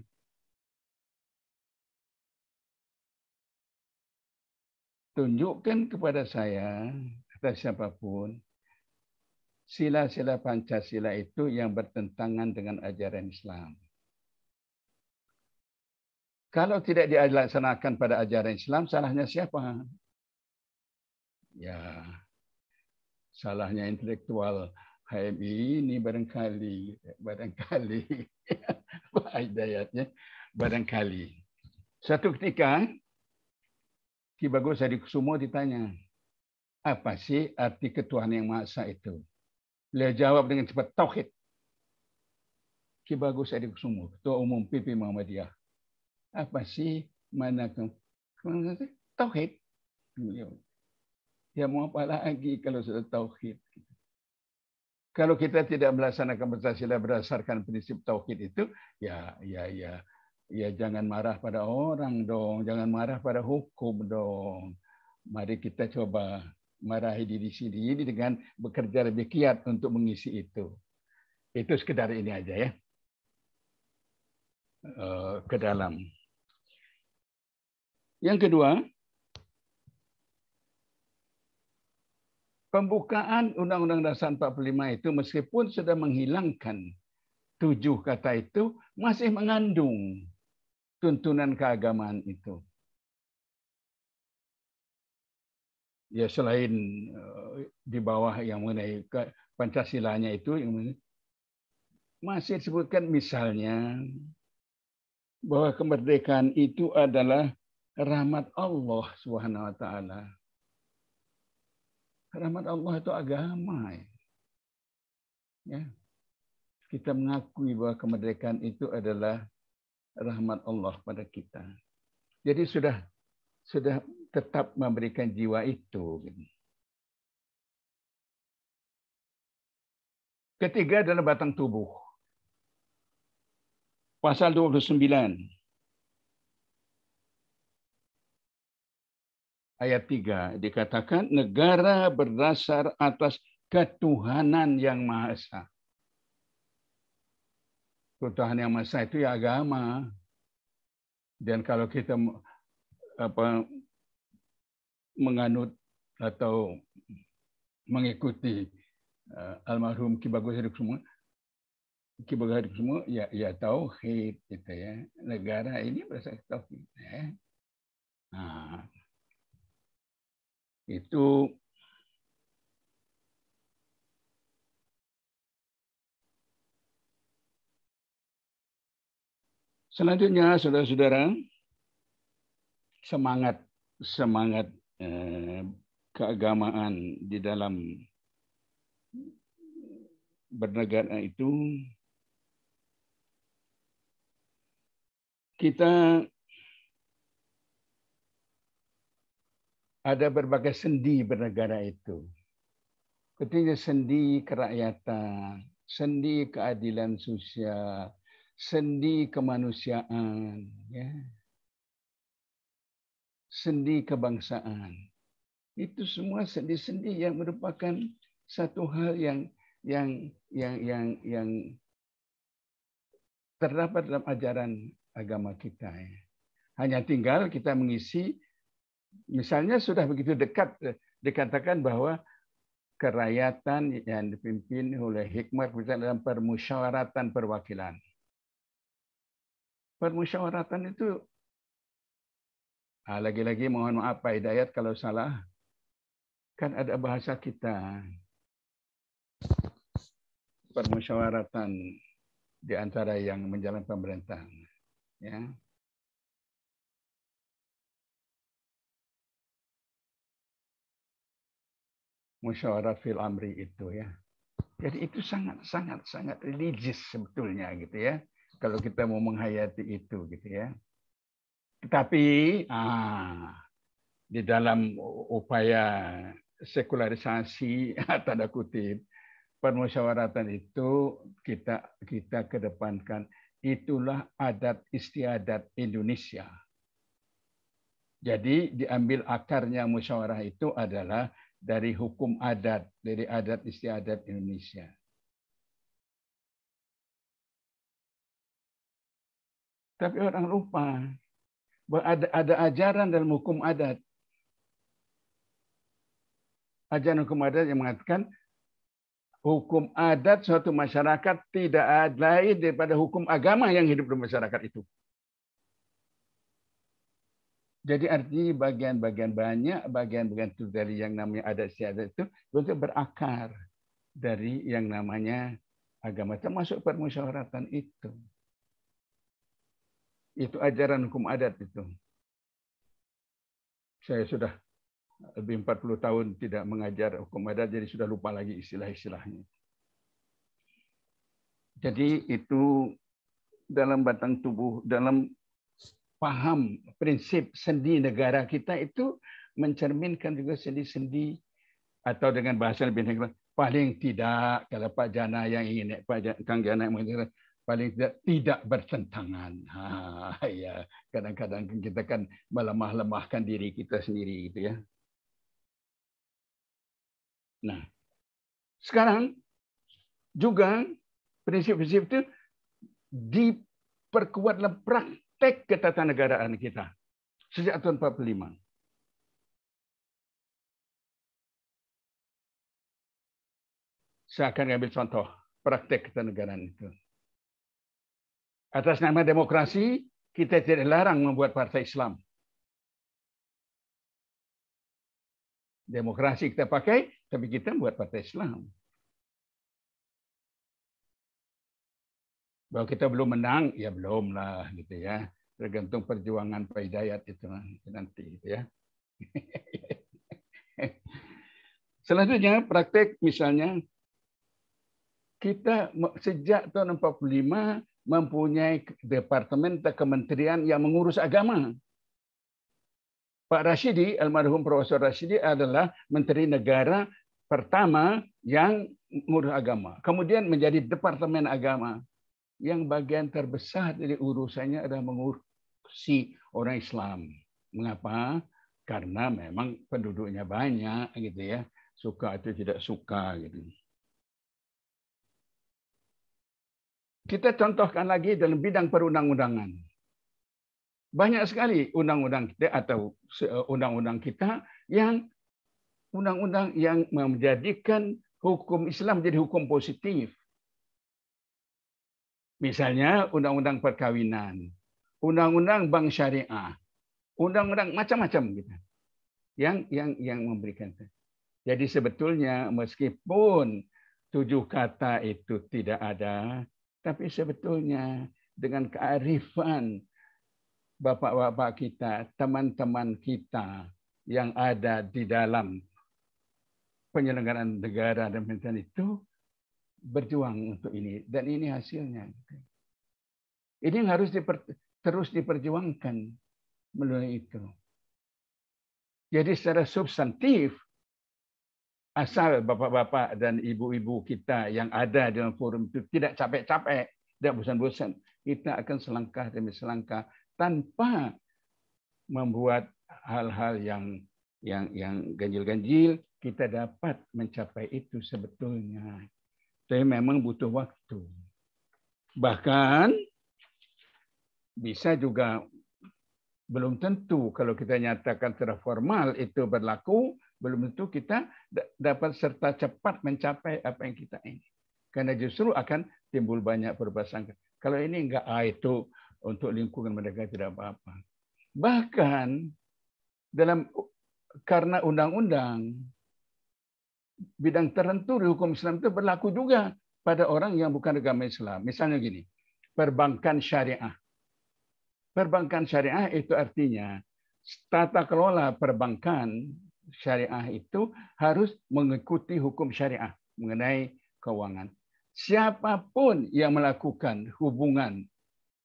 Tunjukkan kepada saya atau siapapun sila-sila Pancasila itu yang bertentangan dengan ajaran Islam. Kalau tidak dilaksanakan pada ajaran Islam, salahnya siapa? Ya, salahnya intelektual HMI ini barangkali Pak Hidayatnya barangkali. Suatu ketika Ki Bagus Hadikusumo ditanya, apa sih arti ketuhanan yang Maha Esa itu? Beliau jawab dengan cepat, tauhid. Ki Bagus Hadikusumo, Ketua Umum PP Muhammadiyah. Apa sih mana tauhid? Ya mau apa lagi kalau sudah tauhid? Kalau kita tidak melaksanakan Pancasila berdasarkan prinsip tauhid itu, ya jangan marah pada orang dong, jangan marah pada hukum dong. Mari kita coba marahi diri sendiri dengan bekerja lebih giat untuk mengisi itu. Itu sekedar ini aja ya. Ke dalam. Yang kedua, pembukaan Undang-Undang Dasar 45 itu meskipun sudah menghilangkan 7 kata itu, masih mengandung tuntunan keagamaan itu. Ya selain di bawah yang mengenai Pancasilanya itu, yang masih disebutkan misalnya bahwa kemerdekaan itu adalah rahmat Allah Subhanahu wa taala. Rahmat Allah itu agama. Ya. Kita mengakui bahwa kemerdekaan itu adalah rahmat Allah pada kita. Jadi sudah tetap memberikan jiwa itu. Ketiga adalah batang tubuh. Pasal 29. Ayat 3 dikatakan negara berdasar atas ketuhanan yang Maha Esa. Ketuhanan yang Maha Esa itu ya agama. Dan kalau kita menganut atau mengikuti almarhum Ki Bagus Hadikusumo, ya tauhid gitu ya. Negara ini berdasarkan tauhid ya. Nah, itu selanjutnya, saudara-saudara, semangat keagamaan di dalam bernegara itu kita ada berbagai sendi bernegara itu. Ketika sendi kerakyatan, sendi keadilan sosial, sendi kemanusiaan, ya. Sendi kebangsaan. Itu semua sendi-sendi yang merupakan satu hal yang terdapat dalam ajaran agama kita. Ya. Hanya tinggal kita mengisi, misalnya sudah begitu dekat dikatakan bahwa kerakyatan yang dipimpin oleh hikmat dalam permusyawaratan perwakilan. Permusyawaratan itu, lagi-lagi mohon maaf Pak Hidayat kalau salah, kan ada bahasa kita. Permusyawaratan di antara yang menjalankan pemerintahan. Ya. Musyawarah fil amri itu ya. Jadi itu sangat religius sebetulnya gitu ya. Kalau kita mau menghayati itu gitu ya. Tetapi di dalam upaya sekularisasi tanda kutip permusyawaratan itu kita kedepankan itulah adat istiadat Indonesia. Jadi diambil akarnya musyawarah itu adalah dari hukum adat, dari adat istiadat Indonesia. Tapi orang lupa bahwa ada ajaran dalam hukum adat. Ajaran hukum adat yang mengatakan hukum adat suatu masyarakat tidak lain daripada hukum agama yang hidup di masyarakat itu. Jadi artinya bagian-bagian banyak, bagian-bagian itu dari yang namanya adat istiadat itu untuk berakar dari yang namanya agama, termasuk permusyawaratan itu. Itu ajaran hukum adat itu. Saya sudah lebih 40 tahun tidak mengajar hukum adat, jadi sudah lupa lagi istilah-istilahnya. Jadi itu dalam batang tubuh, dalam paham prinsip sendi negara kita itu mencerminkan juga sendi-sendi, atau dengan bahasa lebih negatif, paling tidak kalau Pak Jana yang ingin Kang Jana mengatakan paling tidak bertentangan. Ya, kadang-kadang kita kan melemah-lemahkan diri kita sendiri gitu ya. Nah, sekarang juga prinsip-prinsip itu diperkuat dalam praktek ketatanegaraan kita sejak tahun 45. Saya akan ambil contoh praktek ketatanegaraan itu. Atas nama demokrasi, kita tidak larang membuat partai Islam. Demokrasi kita pakai, tapi kita membuat partai Islam. Bahwa kita belum menang, ya belum lah, gitu ya. Tergantung perjuangan Pak Hidayat itu nanti, gitu ya. Selanjutnya praktek misalnya kita sejak tahun 45 mempunyai departemen atau kementerian yang mengurus agama. Pak Rashidi, almarhum Profesor Rashidi adalah Menteri Negara pertama yang mengurus agama. Kemudian menjadi Departemen Agama. Yang bagian terbesar dari urusannya adalah mengurusi orang Islam. Mengapa? Karena memang penduduknya banyak, gitu ya. Suka atau tidak suka, gitu. Kita contohkan lagi dalam bidang perundang-undangan. Banyak sekali undang-undang kita atau undang-undang kita yang undang-undang yang menjadikan hukum Islam menjadi hukum positif. Misalnya undang-undang perkawinan, undang-undang bank syariah, undang-undang macam-macam gitu. Yang memberikan. Jadi sebetulnya meskipun 7 kata itu tidak ada, tapi sebetulnya dengan kearifan bapak-bapak kita, teman-teman kita yang ada di dalam penyelenggaraan negara dan pemerintahan itu berjuang untuk ini. Dan ini hasilnya. Ini yang harus terus diperjuangkan melalui itu. Jadi secara substantif, asal bapak-bapak dan ibu-ibu kita yang ada dalam forum itu tidak capek-capek, tidak bosan-bosan, kita akan selangkah demi selangkah tanpa membuat hal-hal yang ganjil-ganjil, kita dapat mencapai itu sebetulnya. Tapi memang butuh waktu. Bahkan bisa juga belum tentu kalau kita nyatakan secara formal itu berlaku, belum tentu kita dapat serta cepat mencapai apa yang kita ingin. Karena justru akan timbul banyak perbasangkan. Kalau ini enggak, itu untuk lingkungan mereka tidak apa-apa. Bahkan karena undang-undang bidang tertentu di hukum Islam itu berlaku juga pada orang yang bukan agama Islam. Misalnya gini, perbankan syariah. Perbankan syariah itu artinya tata kelola perbankan syariah itu harus mengikuti hukum syariah mengenai keuangan. Siapapun yang melakukan hubungan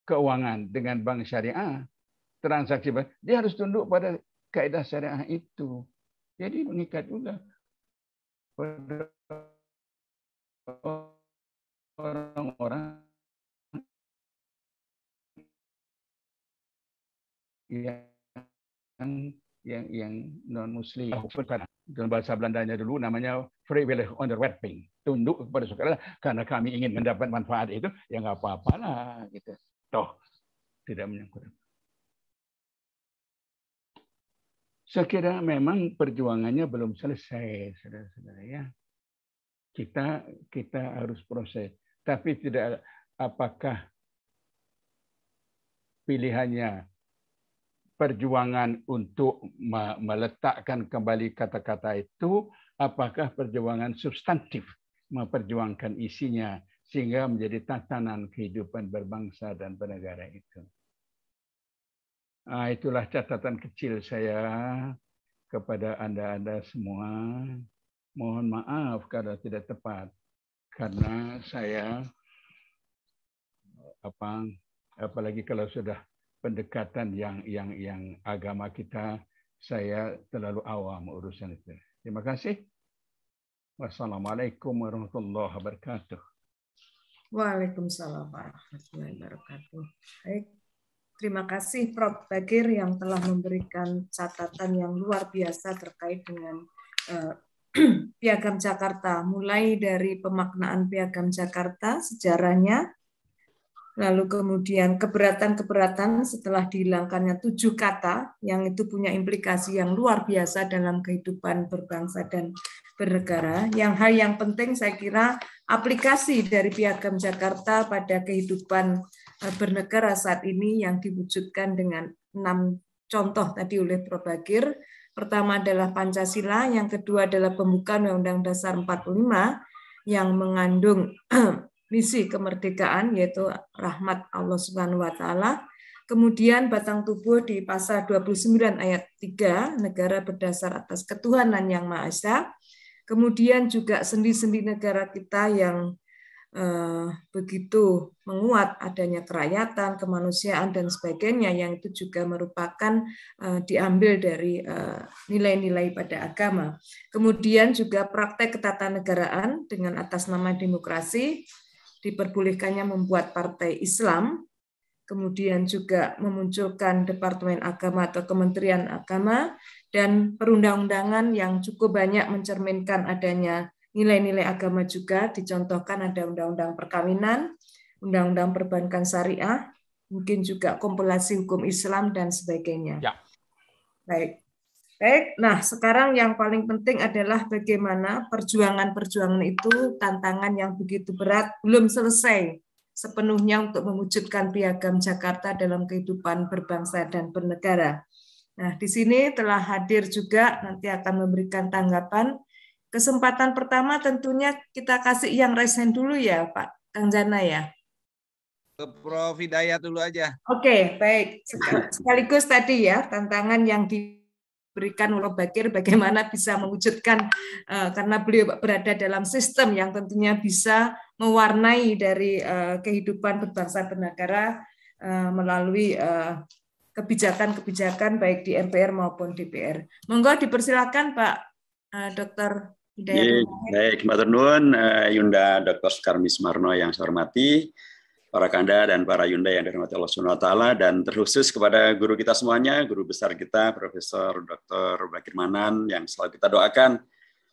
keuangan dengan bank syariah, transaksi bank, dia harus tunduk pada kaidah syariah itu. Jadi mengikat juga pada orang-orang yang non muslim. Dalam bahasa Belandanya dulu namanya vrijwillig onderwerping, tunduk kepada saudara karena kami ingin mendapat manfaat itu, ya nggak apa-apalah gitu. Toh tidak menyangkut. Saya kira memang perjuangannya belum selesai, saudara-saudara ya. Kita harus proses, tapi tidak apakah pilihannya perjuangan untuk meletakkan kembali kata-kata itu, apakah perjuangan substantif memperjuangkan isinya sehingga menjadi tatanan kehidupan berbangsa dan bernegara itu. Itulah catatan kecil saya kepada Anda semua. Mohon maaf kalau tidak tepat, karena saya apalagi kalau sudah pendekatan yang agama kita, saya terlalu awam urusan itu. Terima kasih. Wassalamualaikum warahmatullahi wabarakatuh. Waalaikumsalam warahmatullahi wabarakatuh. Baik, terima kasih Prof. Bagir yang telah memberikan catatan yang luar biasa terkait dengan Piagam Jakarta, mulai dari pemaknaan Piagam Jakarta, sejarahnya, lalu kemudian keberatan-keberatan setelah dihilangkannya 7 kata, yang itu punya implikasi yang luar biasa dalam kehidupan berbangsa dan bernegara. Hal yang penting saya kira aplikasi dari Piagam Jakarta pada kehidupan bernegara saat ini yang diwujudkan dengan 6 contoh tadi oleh Prof. Bagir. Pertama adalah Pancasila, yang kedua adalah pembukaan Undang-Undang Dasar 45 yang mengandung misi kemerdekaan, yaitu rahmat Allah Subhanahu wa taala. Kemudian batang tubuh di pasal 29 ayat 3, negara berdasar atas ketuhanan yang Maha Esa. Kemudian juga sendi-sendi negara kita yang begitu menguat, adanya kerakyatan, kemanusiaan, dan sebagainya, yang itu juga merupakan diambil dari nilai-nilai pada agama. Kemudian juga praktek ketatanegaraan dengan atas nama demokrasi, diperbolehkannya membuat partai Islam, kemudian juga memunculkan Departemen Agama atau Kementerian Agama, dan perundang-undangan yang cukup banyak mencerminkan adanya nilai-nilai agama juga. Dicontohkan ada Undang-Undang Perkawinan, Undang-Undang Perbankan Syariah, mungkin juga kompilasi hukum Islam, dan sebagainya. Ya. Baik. Nah, sekarang yang paling penting adalah bagaimana perjuangan-perjuangan itu, tantangan yang begitu berat, belum selesai sepenuhnya untuk mewujudkan Piagam Jakarta dalam kehidupan berbangsa dan bernegara. Nah, di sini telah hadir juga, nanti akan memberikan tanggapan. Kesempatan pertama tentunya kita kasih yang resen dulu ya, Pak Kang Jana ya. Ke Prof. Hidayat dulu aja. Oke, baik. Sekaligus tadi ya, tantangan yang diberikan oleh Bagir bagaimana bisa mewujudkan, karena beliau berada dalam sistem yang tentunya bisa mewarnai dari kehidupan berbangsa bernegara melalui kebijakan-kebijakan baik di MPR maupun DPR. Monggo dipersilakan Pak Dr. Hidayat. Baik, Mbak Turnun, Yunda Dr. Sukarmi Sumarno yang saya hormati, para Kanda dan para Yunda yang dirahmati Allah Subhanahu wa taala, dan terkhusus kepada guru kita semuanya, guru besar kita Profesor Dr. Bagir Manan, yang selalu kita doakan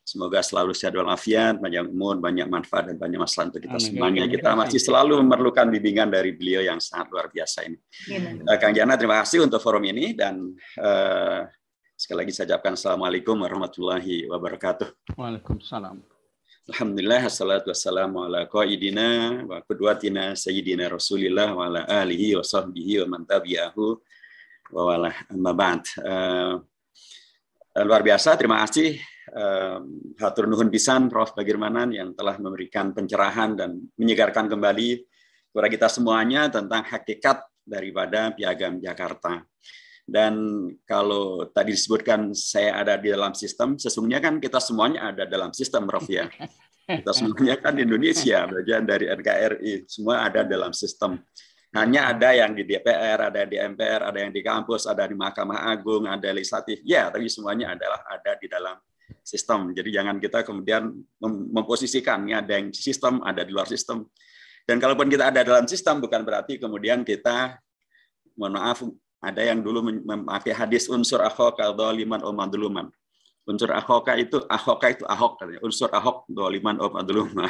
semoga selalu sehat walafiat, banyak umur, banyak manfaat, dan banyak masalah untuk kita semuanya. Kita masih selalu memerlukan bimbingan dari beliau yang sangat luar biasa ini. Kang Jana, terima kasih untuk forum ini, dan sekali lagi saya ucapkan Assalamualaikum warahmatullahi wabarakatuh. Waalaikumsalam. Alhamdulillah, assalatu wassalamu ala qaidina wa qudwatina sayyidina Rasulillah wa ala alihi wa sahbihi wa man tabi'ahu wa wala amma ba'd. Luar biasa, terima kasih hatur nuhun pisan Prof. Bagir Manan yang telah memberikan pencerahan dan menyegarkan kembali kepada kita semuanya tentang hakikat daripada Piagam Jakarta. Dan kalau tadi disebutkan saya ada di dalam sistem, sesungguhnya kan kita semuanya ada dalam sistem, Prof. Ya. Kita semuanya kan di Indonesia, bagian dari NKRI, semua ada dalam sistem. Hanya ada yang di DPR, ada di MPR, ada yang di kampus, ada di Mahkamah Agung, ada legislatif. Ya, tapi semuanya ada di dalam sistem. Jadi jangan kita kemudian memposisikan, ini ada yang di sistem, ada di luar sistem. Dan kalaupun kita ada dalam sistem, bukan berarti kemudian kita, mohon maaf, ada yang dulu memakai hadis unsur akhoka dzaliman aw madluman. Unsur akhoka itu ahok katanya. Unsur ahok dzaliman aw madluman.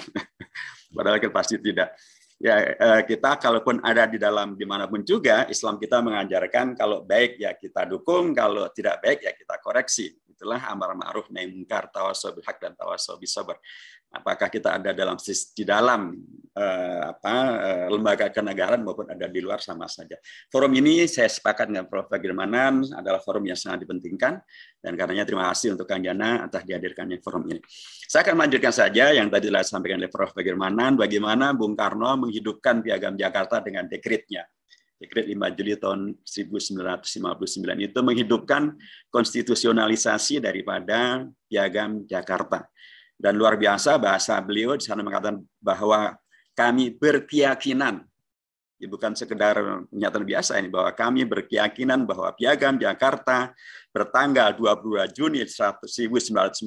Padahal kan pasti tidak. Ya, kita kalaupun ada di dalam dimanapun juga, Islam kita mengajarkan kalau baik ya kita dukung, kalau tidak baik ya kita koreksi. Itulah amar ma'ruf nahi munkar, tawasau bil haq dan tawasau bis sabr. Apakah kita ada di dalam lembaga kenegaraan maupun ada di luar, sama saja. Forum ini saya sepakat dengan Prof. Bagir Manan adalah forum yang sangat dipentingkan, dan karenanya terima kasih untuk Kang Jana atas dihadirkannya forum ini. Saya akan melanjutkan saja yang tadi telah disampaikan oleh Prof. Bagir Manan, bagaimana Bung Karno menghidupkan Piagam Jakarta dengan dekretnya. Dekret 5 Juli tahun 1959 itu menghidupkan konstitusionalisasi daripada Piagam Jakarta. Dan luar biasa bahasa beliau di sana mengatakan bahwa kami berkeyakinan, ya bukan sekedar pernyataan biasa ini, bahwa kami berkeyakinan bahwa Piagam Jakarta bertanggal 22 Juni 1945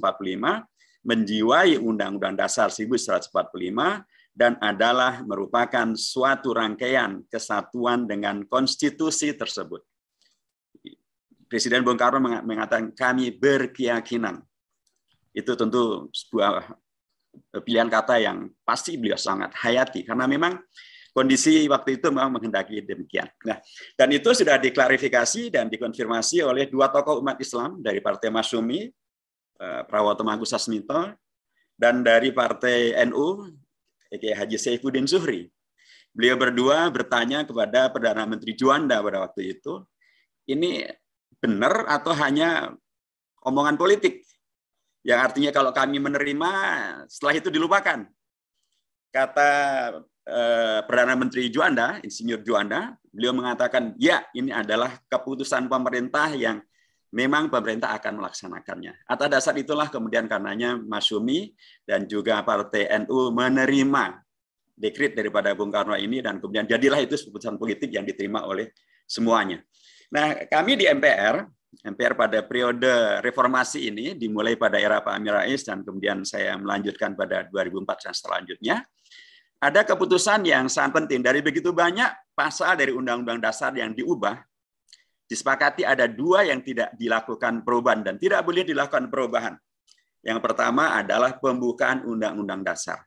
menjiwai Undang-Undang Dasar 1945 dan adalah merupakan suatu rangkaian kesatuan dengan konstitusi tersebut. Presiden Bung Karno mengatakan kami berkeyakinan. Itu tentu sebuah pilihan kata yang pasti beliau sangat hayati karena memang kondisi waktu itu memang menghendaki demikian. Nah, dan itu sudah diklarifikasi dan dikonfirmasi oleh dua tokoh umat Islam dari Partai Masyumi, Prawoto Mangkusasmito, dan dari Partai NU, Kiai Haji Saifuddin Zuhri. Beliau berdua bertanya kepada Perdana Menteri Juanda pada waktu itu, ini benar atau hanya omongan politik? Yang artinya kalau kami menerima, setelah itu dilupakan. Kata Perdana Menteri Juanda, Insinyur Juanda, beliau mengatakan, ya ini adalah keputusan pemerintah yang memang pemerintah akan melaksanakannya. Atas dasar itulah kemudian karenanya Masyumi dan juga Partai NU menerima dekret daripada Bung Karno ini dan kemudian jadilah itu keputusan politik yang diterima oleh semuanya. Nah, kami di MPR pada periode reformasi ini dimulai pada era Pak Amin Rais dan kemudian saya melanjutkan pada 2004 dan selanjutnya. Ada keputusan yang sangat penting dari begitu banyak pasal dari Undang-Undang Dasar yang diubah. Disepakati ada dua yang tidak dilakukan perubahan dan tidak boleh dilakukan perubahan. Yang pertama adalah pembukaan Undang-Undang Dasar.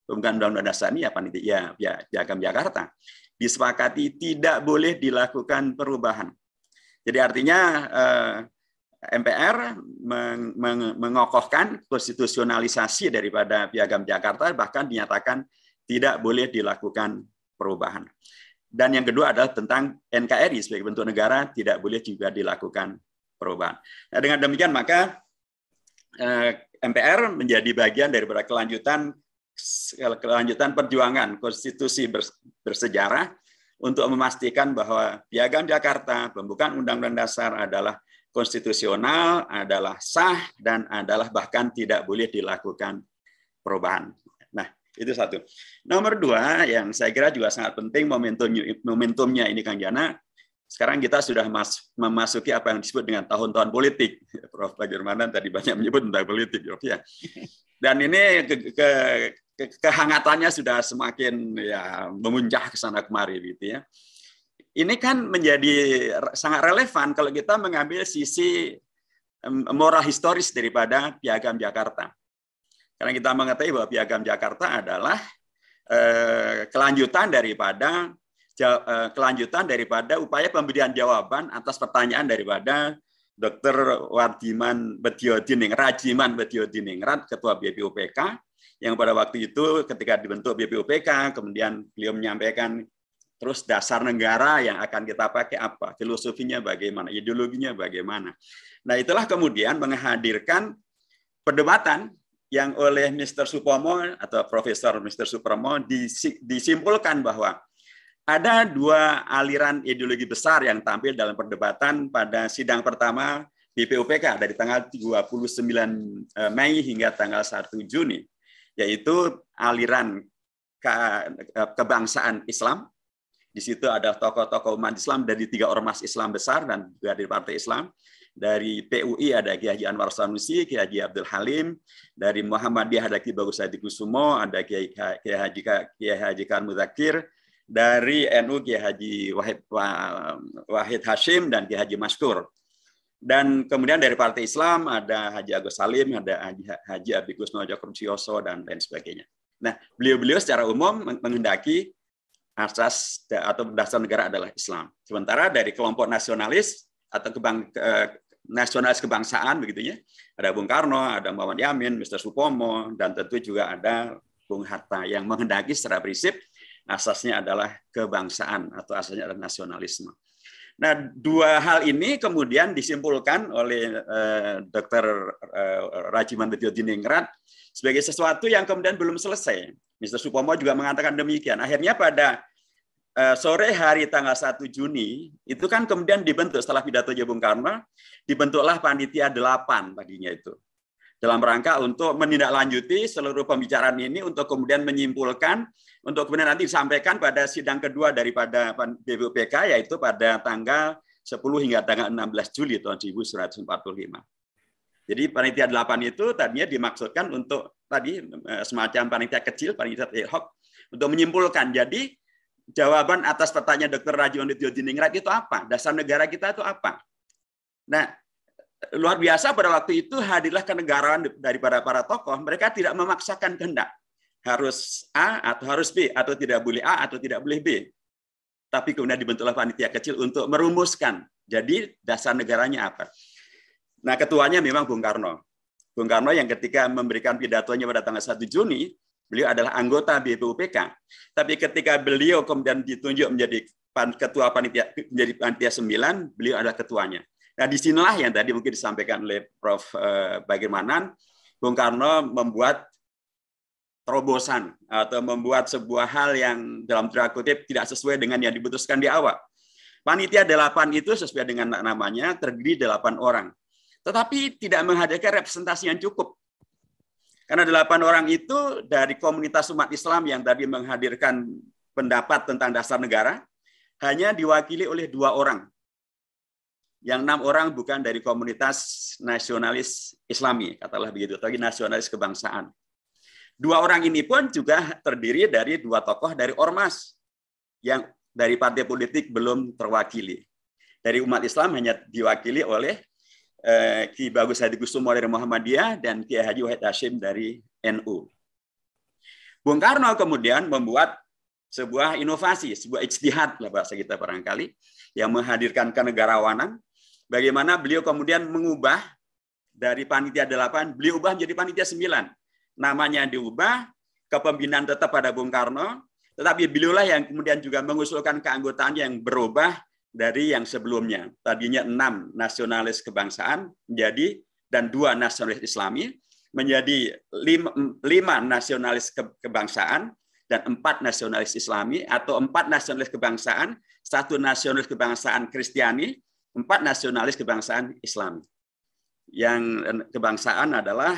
Pembukaan Undang-Undang Dasar ini apa nih? Ya, Piagam Jakarta. Disepakati tidak boleh dilakukan perubahan. Jadi artinya MPR mengokohkan konstitusionalisasi daripada Piagam Jakarta, bahkan dinyatakan tidak boleh dilakukan perubahan. Dan yang kedua adalah tentang NKRI sebagai bentuk negara tidak boleh juga dilakukan perubahan. Nah, dengan demikian maka MPR menjadi bagian daripada kelanjutan perjuangan konstitusi bersejarah untuk memastikan bahwa Piagam Jakarta, pembukaan Undang-Undang Dasar adalah konstitusional, adalah sah, dan adalah bahkan tidak boleh dilakukan perubahan. Nah, itu satu. Nomor dua, yang saya kira juga sangat penting momentumnya ini, Kang Jana. Sekarang kita sudah memasuki apa yang disebut dengan tahun-tahun politik. Prof. Bagirmanan tadi banyak menyebut tentang politik. Ya. Dan ini kehangatannya sudah semakin ya memuncak ke sana kemari gitu ya. Ini kan menjadi sangat relevan kalau kita mengambil sisi moral historis daripada Piagam Jakarta. Karena kita mengetahui bahwa Piagam Jakarta adalah kelanjutan daripada upaya pemberian jawaban atas pertanyaan daripada Dr. Rajiman Bediodiningrat, Ketua BPUPK, yang pada waktu itu ketika dibentuk BPUPK, kemudian beliau menyampaikan terus dasar negara yang akan kita pakai apa, filosofinya bagaimana, ideologinya bagaimana. Nah, itulah kemudian menghadirkan perdebatan yang oleh Mr. Supomo atau Profesor Mr. Supomo disimpulkan bahwa ada dua aliran ideologi besar yang tampil dalam perdebatan pada sidang pertama BPUPK dari tanggal 29 Mei hingga tanggal 1 Juni, yaitu aliran kebangsaan Islam. Di situ ada tokoh-tokoh umat Islam dari 3 ormas Islam besar dan juga dari Partai Islam. Dari PUI ada Kiai Haji Anwar Sanusi, Kiai Haji Abdul Halim. Dari Muhammadiyah ada Kiai Bagus Hadi Kusumo, ada Kiai Haji Khan Muzakir. Dari NU Kiai Haji Wahid Hashim dan Kiai Haji Maskur. Dan kemudian dari Partai Islam ada Haji Agus Salim, ada Haji Abikus Nojokrumsioso dan lain sebagainya. Nah, beliau-beliau secara umum menghendaki asas atau dasar negara adalah Islam. Sementara dari kelompok nasionalis atau nasionalis kebangsaan begitu ya, ada Bung Karno, ada Muhammad Yamin, Mr. Supomo, dan tentu juga ada Bung Hatta yang menghendaki secara prinsip asasnya adalah kebangsaan atau asasnya adalah nasionalisme. Nah, dua hal ini kemudian disimpulkan oleh Dr. Rajiman Bediodiningrat sebagai sesuatu yang kemudian belum selesai. Mr. Supomo juga mengatakan demikian. Akhirnya pada sore hari tanggal 1 Juni, itu kan kemudian dibentuk setelah pidatonya Bung Karno, dibentuklah panitia 8 tadinya itu. Dalam rangka untuk menindaklanjuti seluruh pembicaraan ini untuk kemudian menyimpulkan, untuk kemudian nanti disampaikan pada sidang kedua daripada BPUPK, yaitu pada tanggal 10 hingga tanggal 16 Juli tahun 1945. Jadi panitia 8 itu tadinya dimaksudkan untuk tadi semacam panitia kecil, panitia ad hoc, untuk menyimpulkan. Jadi jawaban atas pertanyaan Dr. Rajionidyo Diningrat itu apa? Dasar negara kita itu apa? Nah, luar biasa pada waktu itu hadirlah kenegaraan daripada para tokoh. Mereka tidak memaksakan kehendak. Harus A atau harus B, atau tidak boleh A atau tidak boleh B. Tapi kemudian dibentuklah panitia kecil untuk merumuskan. Jadi dasar negaranya apa? Nah, ketuanya memang Bung Karno. Bung Karno yang ketika memberikan pidatonya pada tanggal 1 Juni, beliau adalah anggota BPUPK. Tapi ketika beliau kemudian ditunjuk menjadi ketua panitia, menjadi panitia 9, beliau adalah ketuanya. Nah, disinilah yang tadi mungkin disampaikan oleh Prof. Bagirmanan, Bung Karno membuat terobosan atau membuat sebuah hal yang dalam tanda kutip tidak sesuai dengan yang diputuskan di awal. Panitia 8 itu sesuai dengan namanya terdiri 8 orang. Tetapi tidak menghadirkan representasi yang cukup. Karena 8 orang itu dari komunitas umat Islam yang tadi menghadirkan pendapat tentang dasar negara, hanya diwakili oleh 2 orang. Yang 6 orang bukan dari komunitas nasionalis Islami, katakanlah begitu, tapi nasionalis kebangsaan. 2 orang ini pun juga terdiri dari 2 tokoh dari Ormas, yang dari partai politik belum terwakili. Dari umat Islam hanya diwakili oleh Ki Bagus Hadi Kusumo dari Muhammadiyah dan Ki Haji Wahid Hasyim dari NU. Bung Karno kemudian membuat sebuah inovasi, sebuah ijtihad lah bahasa kita barangkali, yang menghadirkan kenegarawanan. Bagaimana beliau kemudian mengubah dari panitia 8, beliau ubah menjadi panitia 9. Namanya diubah, kepemimpinan tetap pada Bung Karno, tetapi beliaulah yang kemudian juga mengusulkan keanggotaan yang berubah dari yang sebelumnya. Tadinya 6 nasionalis kebangsaan menjadi dan 2 nasionalis Islami menjadi 5 nasionalis kebangsaan dan 4 nasionalis Islami, atau 4 nasionalis kebangsaan, 1 nasionalis kebangsaan Kristiani, 4 nasionalis kebangsaan Islami. Yang kebangsaan adalah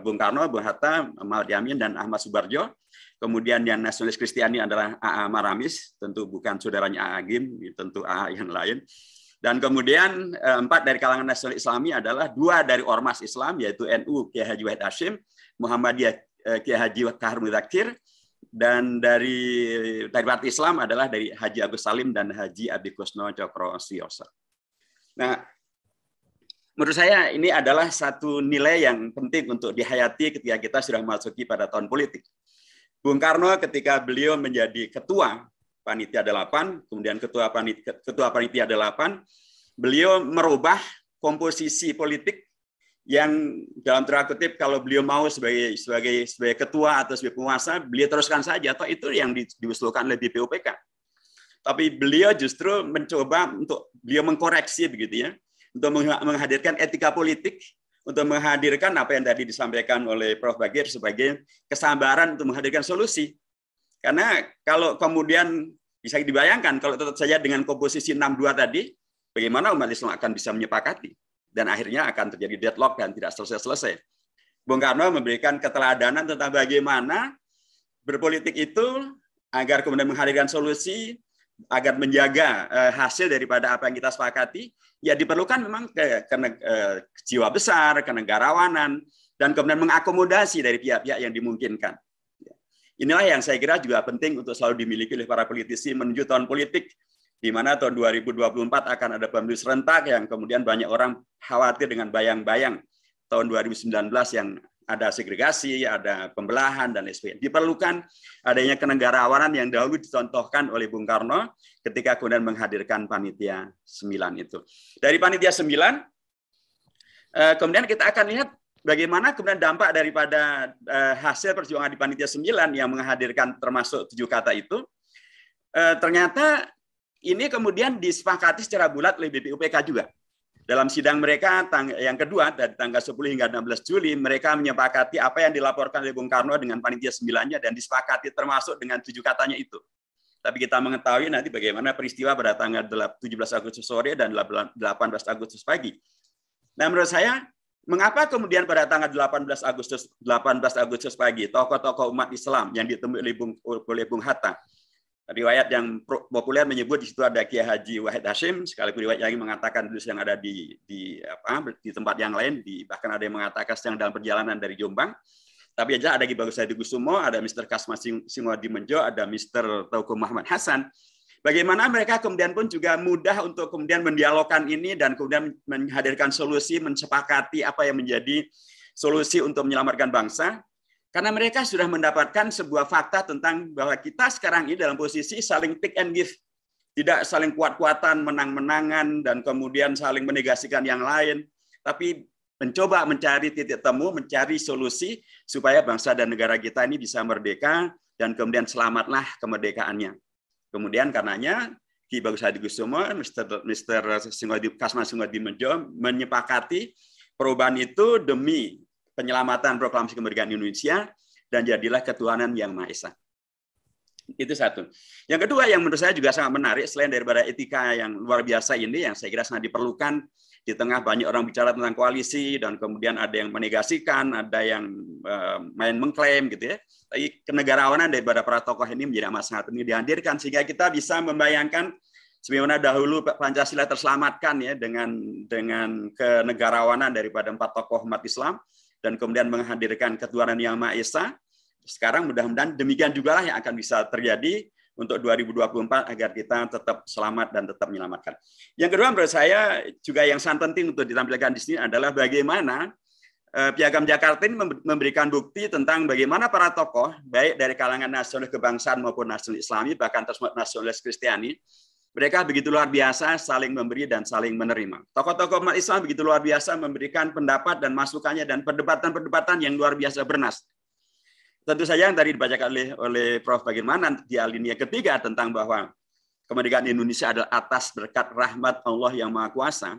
Bung Karno, Bung Hatta, Muhammad Yamin, dan Ahmad Subarjo. Kemudian yang nasionalis Kristiani adalah A.A. Maramis, tentu bukan saudaranya A.A. Agim, tentu A.A. yang lain. Dan kemudian 4 dari kalangan nasionalis Islami adalah 2 dari Ormas Islam, yaitu NU Kiai Haji Wahid Hasyim, Muhammadiyah Kiai Haji Kahar Mudzakkir, dan dari partai Islam adalah dari Haji Agus Salim dan Haji Abi Kusno Cokro Siyoso. Nah, menurut saya ini adalah satu nilai yang penting untuk dihayati ketika kita sudah memasuki pada tahun politik. Bung Karno ketika beliau menjadi ketua panitia 8, kemudian ketua panitia 8, beliau merubah komposisi politik yang dalam tanda kutip kalau beliau mau sebagai ketua atau sebagai penguasa, beliau teruskan saja, atau itu yang diusulkan oleh BPUPK. Tapi beliau justru mencoba untuk beliau mengkoreksi begitu ya, untuk menghadirkan etika politik, untuk menghadirkan apa yang tadi disampaikan oleh Prof. Bagir sebagai kesabaran untuk menghadirkan solusi. Karena kalau kemudian bisa dibayangkan kalau tetap saja dengan komposisi 6-2 tadi, bagaimana umat Islam akan bisa menyepakati? Dan akhirnya akan terjadi deadlock dan tidak selesai-selesai. Bung Karno memberikan keteladanan tentang bagaimana berpolitik itu agar kemudian menghadirkan solusi, agar menjaga hasil daripada apa yang kita sepakati, ya diperlukan memang jiwa besar, kenegarawanan, dan kemudian mengakomodasi dari pihak-pihak yang dimungkinkan. Inilah yang saya kira juga penting untuk selalu dimiliki oleh para politisi menuju tahun politik, di mana tahun 2024 akan ada pemilu serentak yang kemudian banyak orang khawatir dengan bayang-bayang tahun 2019 yang ada segregasi, ada pembelahan, dan lain sebagainya. Diperlukan adanya kenegarawanan yang dahulu dicontohkan oleh Bung Karno ketika kemudian menghadirkan panitia 9 itu. Dari panitia 9, kemudian kita akan lihat bagaimana kemudian dampak daripada hasil perjuangan di panitia 9 yang menghadirkan termasuk 7 kata itu, ternyata ini kemudian disepakati secara bulat oleh BPUPK juga. Dalam sidang mereka yang kedua, dari tanggal 10 hingga 16 Juli, mereka menyepakati apa yang dilaporkan oleh Bung Karno dengan panitia 9-nya dan disepakati termasuk dengan 7 katanya itu. Tapi kita mengetahui nanti bagaimana peristiwa pada tanggal 17 Agustus sore dan 18 Agustus pagi. Nah, menurut saya, mengapa kemudian pada tanggal 18 Agustus pagi, tokoh-tokoh umat Islam yang ditemui oleh Bung Hatta, riwayat yang populer menyebut di situ ada Kiai Haji Wahid Hashim, sekaligus riwayat yang mengatakan dulu yang ada di tempat yang lain, bahkan ada yang mengatakan sedang dalam perjalanan dari Jombang. Tapi aja ada Ki Bagus Hadikusumo, ada Mr. Kasma Singwadi Menjo, ada Mr. Tauku Muhammad Hasan. Bagaimana mereka kemudian pun juga mudah untuk kemudian mendialogkan ini dan kemudian menghadirkan solusi, mensepakati apa yang menjadi solusi untuk menyelamatkan bangsa. Karena mereka sudah mendapatkan sebuah fakta tentang bahwa kita sekarang ini dalam posisi saling take and give. Tidak saling kuat-kuatan, menang-menangan, dan kemudian saling menegasikan yang lain. Tapi mencoba mencari titik temu, mencari solusi supaya bangsa dan negara kita ini bisa merdeka dan kemudian selamatlah kemerdekaannya. Kemudian karenanya Ki Bagus Hadikusumo, Mr. Kasma Singwadi Menjo menyepakati perubahan itu demi penyelamatan proklamasi kemerdekaan Indonesia dan jadilah ketuhanan yang Maha Esa. Itu satu. Yang kedua yang menurut saya juga sangat menarik selain daripada etika yang luar biasa ini yang saya kira sangat diperlukan di tengah banyak orang bicara tentang koalisi dan kemudian ada yang menegasikan, ada yang main mengklaim gitu ya. Tapi kenegarawanan daripada para tokoh ini menjadi amat sangat penting dihadirkan sehingga kita bisa membayangkan sebagaimana dahulu Pancasila terselamatkan ya dengan kenegarawanan daripada 4 tokoh umat Islam dan kemudian menghadirkan ketuhanan yang Maha Esa. Sekarang mudah-mudahan demikian juga lah yang akan bisa terjadi untuk 2024 agar kita tetap selamat dan tetap menyelamatkan. Yang kedua menurut saya juga yang sangat penting untuk ditampilkan di sini adalah bagaimana Piagam Jakarta ini memberikan bukti tentang bagaimana para tokoh baik dari kalangan nasionalis kebangsaan maupun nasionalis Islami bahkan termasuk nasionalis Kristiani mereka begitu luar biasa saling memberi dan saling menerima. Tokoh-tokoh umat Islam begitu luar biasa memberikan pendapat dan masukannya dan perdebatan-perdebatan yang luar biasa bernas. Tentu saja yang tadi dibacakan oleh Prof. Bagirmanan di alinea ketiga tentang bahwa kemerdekaan Indonesia adalah atas berkat rahmat Allah yang Maha Kuasa,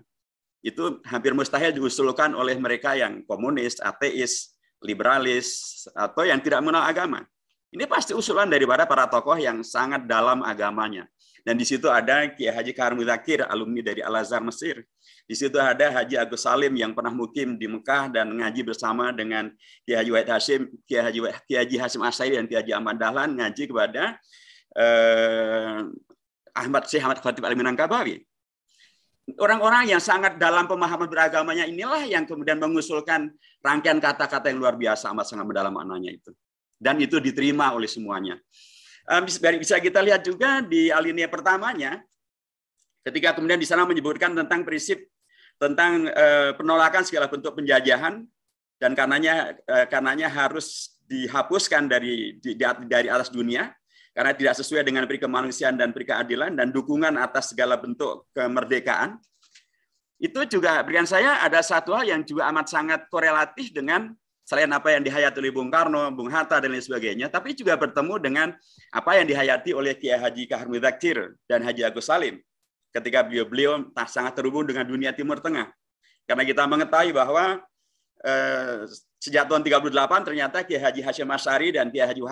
itu hampir mustahil diusulkan oleh mereka yang komunis, ateis, liberalis, atau yang tidak mengenal agama. Ini pasti usulan daripada para tokoh yang sangat dalam agamanya. Dan di situ ada Kiai Haji Kahar Muzakir, alumni dari Al-Azhar Mesir. Di situ ada Haji Agus Salim yang pernah mukim di Mekah dan ngaji bersama dengan Kiai Haji Wahid Hashim, Kiai Haji Hasyim Asy'ari dan Kiai Haji Ahmad Dahlan ngaji kepada Syekh Ahmad Khatib Al-Minangkabawi. Orang-orang yang sangat dalam pemahaman beragamanya inilah yang kemudian mengusulkan rangkaian kata-kata yang luar biasa amat sangat mendalam maknanya itu. Dan itu diterima oleh semuanya. Bisa kita lihat juga di alinea pertamanya, ketika kemudian di sana menyebutkan tentang prinsip tentang penolakan segala bentuk penjajahan dan karenanya harus dihapuskan dari atas dunia karena tidak sesuai dengan peri kemanusiaan dan peri keadilan dan dukungan atas segala bentuk kemerdekaan. Itu juga berikan saya ada satu hal yang juga amat sangat korelatif dengan selain apa yang dihayati oleh Bung Karno, Bung Hatta dan lain sebagainya, tapi juga bertemu dengan apa yang dihayati oleh Kiai Haji Kahar Muzakir dan Haji Agus Salim. Ketika beliau sangat terhubung dengan dunia Timur Tengah. Karena kita mengetahui bahwa sejak tahun 38 ternyata Kiai Haji Hasyim Asy'ari dan Kiai Haji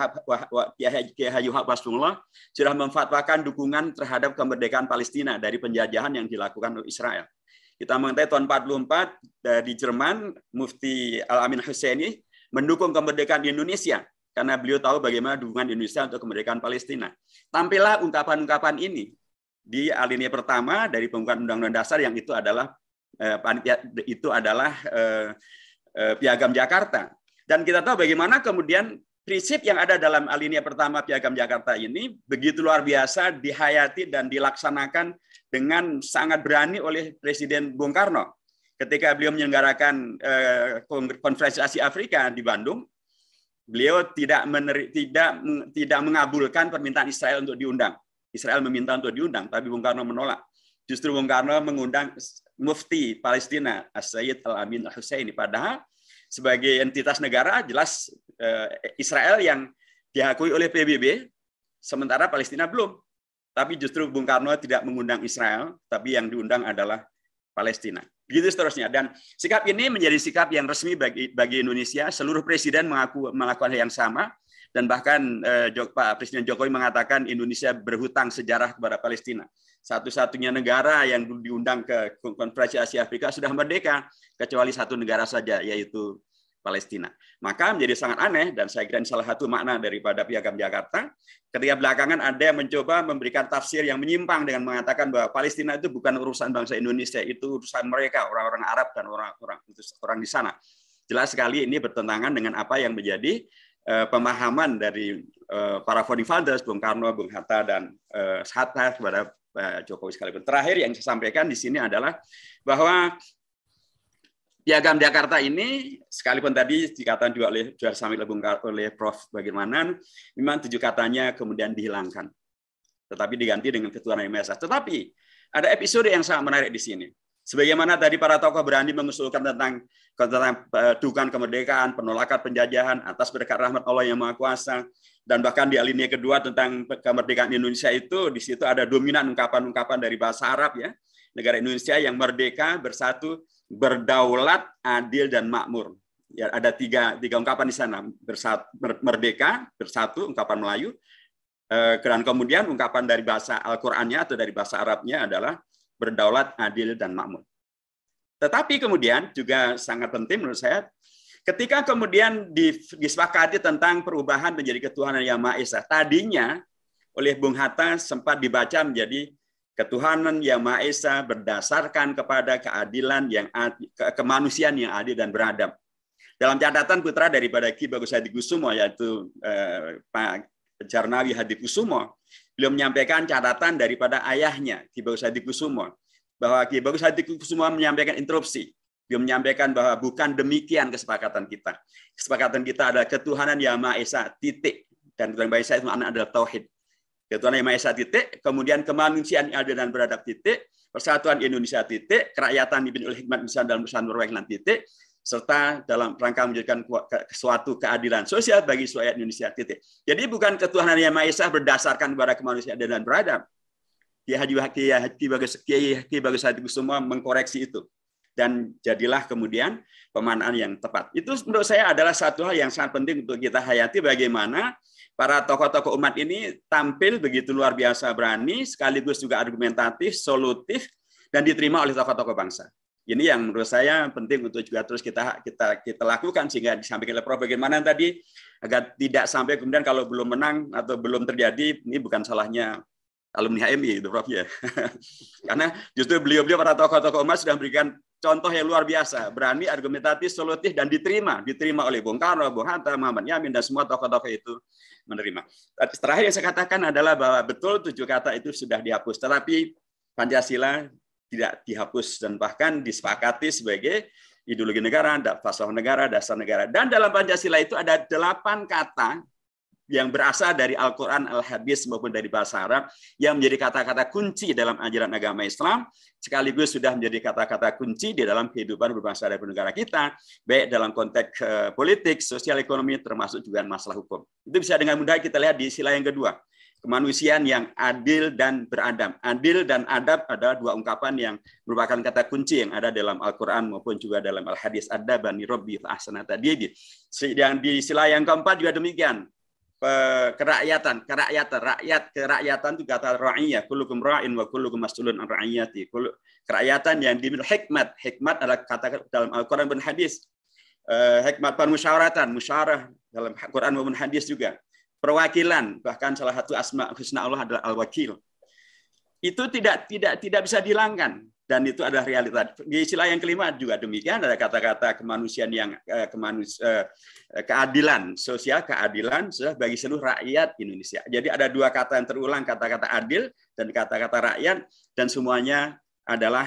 Wahab Hasbullah sudah memfatwakan dukungan terhadap kemerdekaan Palestina dari penjajahan yang dilakukan oleh Israel. Kita mengetahui tahun 44 di Jerman, Mufti Al-Amin Husseini mendukung kemerdekaan di Indonesia karena beliau tahu bagaimana dukungan Indonesia untuk kemerdekaan Palestina. Tampillah ungkapan-ungkapan ini di alinea pertama dari pembukaan Undang-Undang Dasar yang itu adalah Piagam Jakarta. Dan kita tahu bagaimana kemudian prinsip yang ada dalam alinea pertama Piagam Jakarta ini begitu luar biasa dihayati dan dilaksanakan dengan sangat berani oleh Presiden Bung Karno. Ketika beliau menyelenggarakan konferensi Asia Afrika di Bandung, beliau tidak mengabulkan permintaan Israel untuk diundang. Israel meminta untuk diundang, tapi Bung Karno menolak. Justru Bung Karno mengundang Mufti Palestina, As-Sayyid Al-Amin Al-Husseini. Padahal sebagai entitas negara, jelas Israel yang diakui oleh PBB, sementara Palestina belum. Tapi justru Bung Karno tidak mengundang Israel, tapi yang diundang adalah Palestina. Begitu seterusnya. Dan sikap ini menjadi sikap yang resmi bagi Indonesia. Seluruh presiden melakukan hal yang sama. dan bahkan Pak Presiden Jokowi mengatakan Indonesia berhutang sejarah kepada Palestina. Satu-satunya negara yang diundang ke Konferensi Asia Afrika sudah merdeka, kecuali satu negara saja, yaitu Palestina. Maka menjadi sangat aneh, dan saya kira ini salah satu makna daripada Piagam Jakarta, ketika belakangan ada yang mencoba memberikan tafsir yang menyimpang dengan mengatakan bahwa Palestina itu bukan urusan bangsa Indonesia, itu urusan mereka, orang-orang Arab dan orang di sana. Jelas sekali ini bertentangan dengan apa yang menjadi pemahaman dari para founding fathers, Bung Karno, Bung Hatta, dan Hatta kepada Jokowi sekalipun. Terakhir yang saya sampaikan di sini adalah bahwa Piagam Jakarta ini, sekalipun tadi dikatakan juga sudah disampaikan oleh Prof. Bagirmanan, memang 7 katanya kemudian dihilangkan, tetapi diganti dengan Ketuhanan Yang Maha Esa. Tetapi ada episode yang sangat menarik di sini. Sebagaimana tadi para tokoh berani mengusulkan tentang dukungan kemerdekaan, penolakan penjajahan atas berkat rahmat Allah yang Maha Kuasa, dan bahkan di alinea kedua tentang kemerdekaan Indonesia itu, di situ ada dominan ungkapan-ungkapan dari bahasa Arab, ya, negara Indonesia yang merdeka, bersatu, berdaulat, adil, dan makmur. Ya, ada tiga ungkapan di sana: bersatu, merdeka, bersatu, ungkapan Melayu, dan kemudian ungkapan dari bahasa Al-Qur'annya atau dari bahasa Arabnya adalah berdaulat, adil, dan makmur. Tetapi kemudian juga sangat penting menurut saya, ketika kemudian disepakati tentang perubahan menjadi Ketuhanan Yang Maha Esa, tadinya oleh Bung Hatta sempat dibaca menjadi Ketuhanan Yang Maha Esa berdasarkan kepada keadilan yang kemanusiaan yang adil dan beradab. Dalam catatan putra daripada Ki Bagus Hadikusumo, yaitu Pak Jarnawi Hadikusumo, beliau menyampaikan catatan daripada ayahnya, Ki Bagus Hadikusumo, bahwa Ki Bagus Hadikusumo menyampaikan interupsi. Dia menyampaikan bahwa bukan demikian kesepakatan kita. Kesepakatan kita adalah Ketuhanan Yang Maha Esa, titik. Dan Ketuhanan Yang Maha Esa itu maknanya adalah tauhid. Ketuhanan Yang Maha Esa, titik. Kemudian kemanusiaan yang adil dan beradab, titik. Persatuan Indonesia, titik. Kerakyatan dipimpin oleh hikmat Nusantara dan Nusantara perwakilan, titik. Serta dalam rangka menjadikan suatu keadilan sosial bagi seluruh rakyat Indonesia, titik. Jadi bukan Ketuhanan Yang Maha Esa berdasarkan kepada kemanusiaan dan beradab. Ki Bagus Hadikusumo mengkoreksi itu. Dan jadilah kemudian pemaknaan yang tepat. Itu menurut saya adalah satu hal yang sangat penting untuk kita hayati, bagaimana para tokoh-tokoh umat ini tampil begitu luar biasa berani, sekaligus juga argumentatif, solutif, dan diterima oleh tokoh-tokoh bangsa. Ini yang menurut saya penting untuk juga terus kita lakukan, sehingga disampaikan oleh Prof. Bagaimana tadi, agar tidak sampai kemudian kalau belum menang atau belum terjadi, ini bukan salahnya alumni HMI itu, Prof, ya. Karena justru beliau-beliau para tokoh-tokoh umat sudah memberikan contoh yang luar biasa, berani, argumentatif, solutif, dan diterima oleh Bung Karno, Bung Hatta, Muhammad Yamin, dan semua tokoh-tokoh itu menerima. Terakhir yang saya katakan adalah bahwa betul 7 kata itu sudah dihapus, tetapi Pancasila tidak dihapus dan bahkan disepakati sebagai ideologi negara, falsafah negara, dasar negara. Dan dalam Pancasila itu ada 8 kata yang berasal dari Al-Quran, Al-Hadis, maupun dari bahasa Arab, yang menjadi kata-kata kunci dalam ajaran agama Islam, sekaligus sudah menjadi kata-kata kunci di dalam kehidupan berbangsa dan bernegara kita, baik dalam konteks politik, sosial, ekonomi, termasuk juga masalah hukum. Itu bisa dengan mudah kita lihat di sila yang kedua, kemanusiaan yang adil dan beradab. Adil dan adab adalah 2 ungkapan yang merupakan kata kunci yang ada dalam Al-Quran maupun juga dalam Al-Hadis. Adabani Rabbi fa ahsana ta'dibi. Yang di sila yang keempat juga demikian. Kerakyatan, kerakyatan itu kata ra'iyah, kullukum ra'in wa kullukum mas'ulun an ra'iyati. Kerakyatan yang dimiliki hikmat adalah kata dalam Al-Quran dan Hadis. Hikmat permusyawaratan, musyawarah dalam Al-Quran maupun Hadis juga. Perwakilan, bahkan salah satu asma husna Allah adalah Al-Wakil. Itu tidak bisa dihilangkan, dan itu adalah realitas. Di sila yang kelima juga demikian, ada kata-kata kemanusiaan yang keadilan sosial bagi seluruh rakyat Indonesia. Jadi ada 2 kata yang terulang, kata-kata adil dan kata-kata rakyat, dan semuanya adalah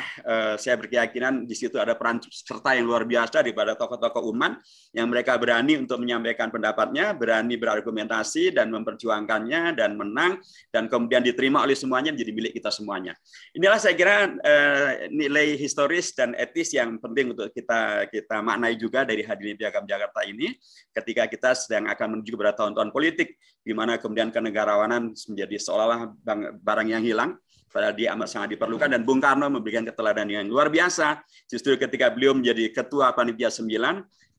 saya berkeyakinan di situ ada peran serta yang luar biasa daripada tokoh-tokoh umat yang mereka berani untuk menyampaikan pendapatnya, berani berargumentasi dan memperjuangkannya dan menang, dan kemudian diterima oleh semuanya, menjadi milik kita semuanya. Inilah saya kira nilai historis dan etis yang penting untuk kita maknai juga dari hadirnya Piagam Jakarta ini, ketika kita sedang akan menuju kepada tahun-tahun politik, di mana kemudian kenegarawanan menjadi seolah-olah barang yang hilang, padahal dia amat sangat diperlukan. Dan Bung Karno memberikan keteladanan yang luar biasa. Justru ketika beliau menjadi Ketua Panitia 9,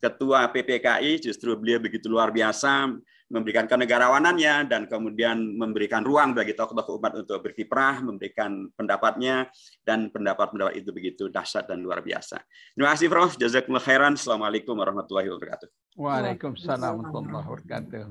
Ketua PPKI, justru beliau begitu luar biasa memberikan kenegarawanannya, dan kemudian memberikan ruang bagi tokoh-tokoh umat untuk berkiprah, memberikan pendapatnya, dan pendapat-pendapat itu begitu dahsyat dan luar biasa. Terima kasih Prof. Jazakumullah khairan. Assalamualaikum warahmatullahi wabarakatuh. Waalaikumsalam warahmatullahi wabarakatuh.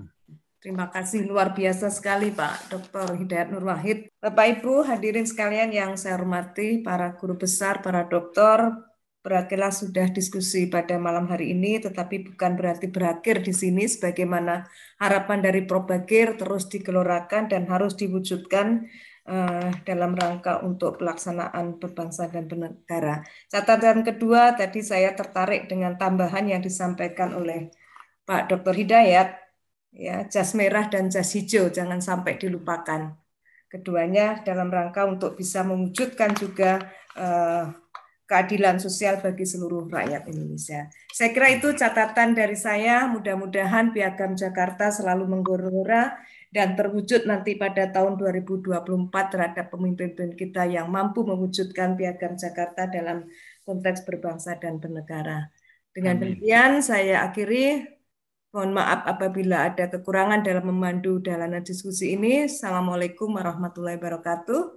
Terima kasih, luar biasa sekali Pak Dr. Hidayat Nur Wahid. Bapak Ibu hadirin sekalian yang saya hormati, para guru besar, para doktor, berakhirlah sudah diskusi pada malam hari ini, tetapi bukan berarti berakhir di sini, sebagaimana harapan dari Prof. Bagir terus digelorakan dan harus diwujudkan dalam rangka untuk pelaksanaan berbangsa dan bernegara. Catatan kedua, tadi saya tertarik dengan tambahan yang disampaikan oleh Pak Dr. Hidayat, ya, jas merah dan jas hijau jangan sampai dilupakan. Keduanya dalam rangka untuk bisa mewujudkan juga keadilan sosial bagi seluruh rakyat Indonesia. Saya kira itu catatan dari saya. Mudah-mudahan Piagam Jakarta selalu menggelora dan terwujud nanti pada tahun 2024 terhadap pemimpin kita yang mampu mewujudkan Piagam Jakarta dalam konteks berbangsa dan bernegara. Dengan demikian saya akhiri. Mohon maaf apabila ada kekurangan dalam memandu dalam diskusi ini. Assalamualaikum warahmatullahi wabarakatuh.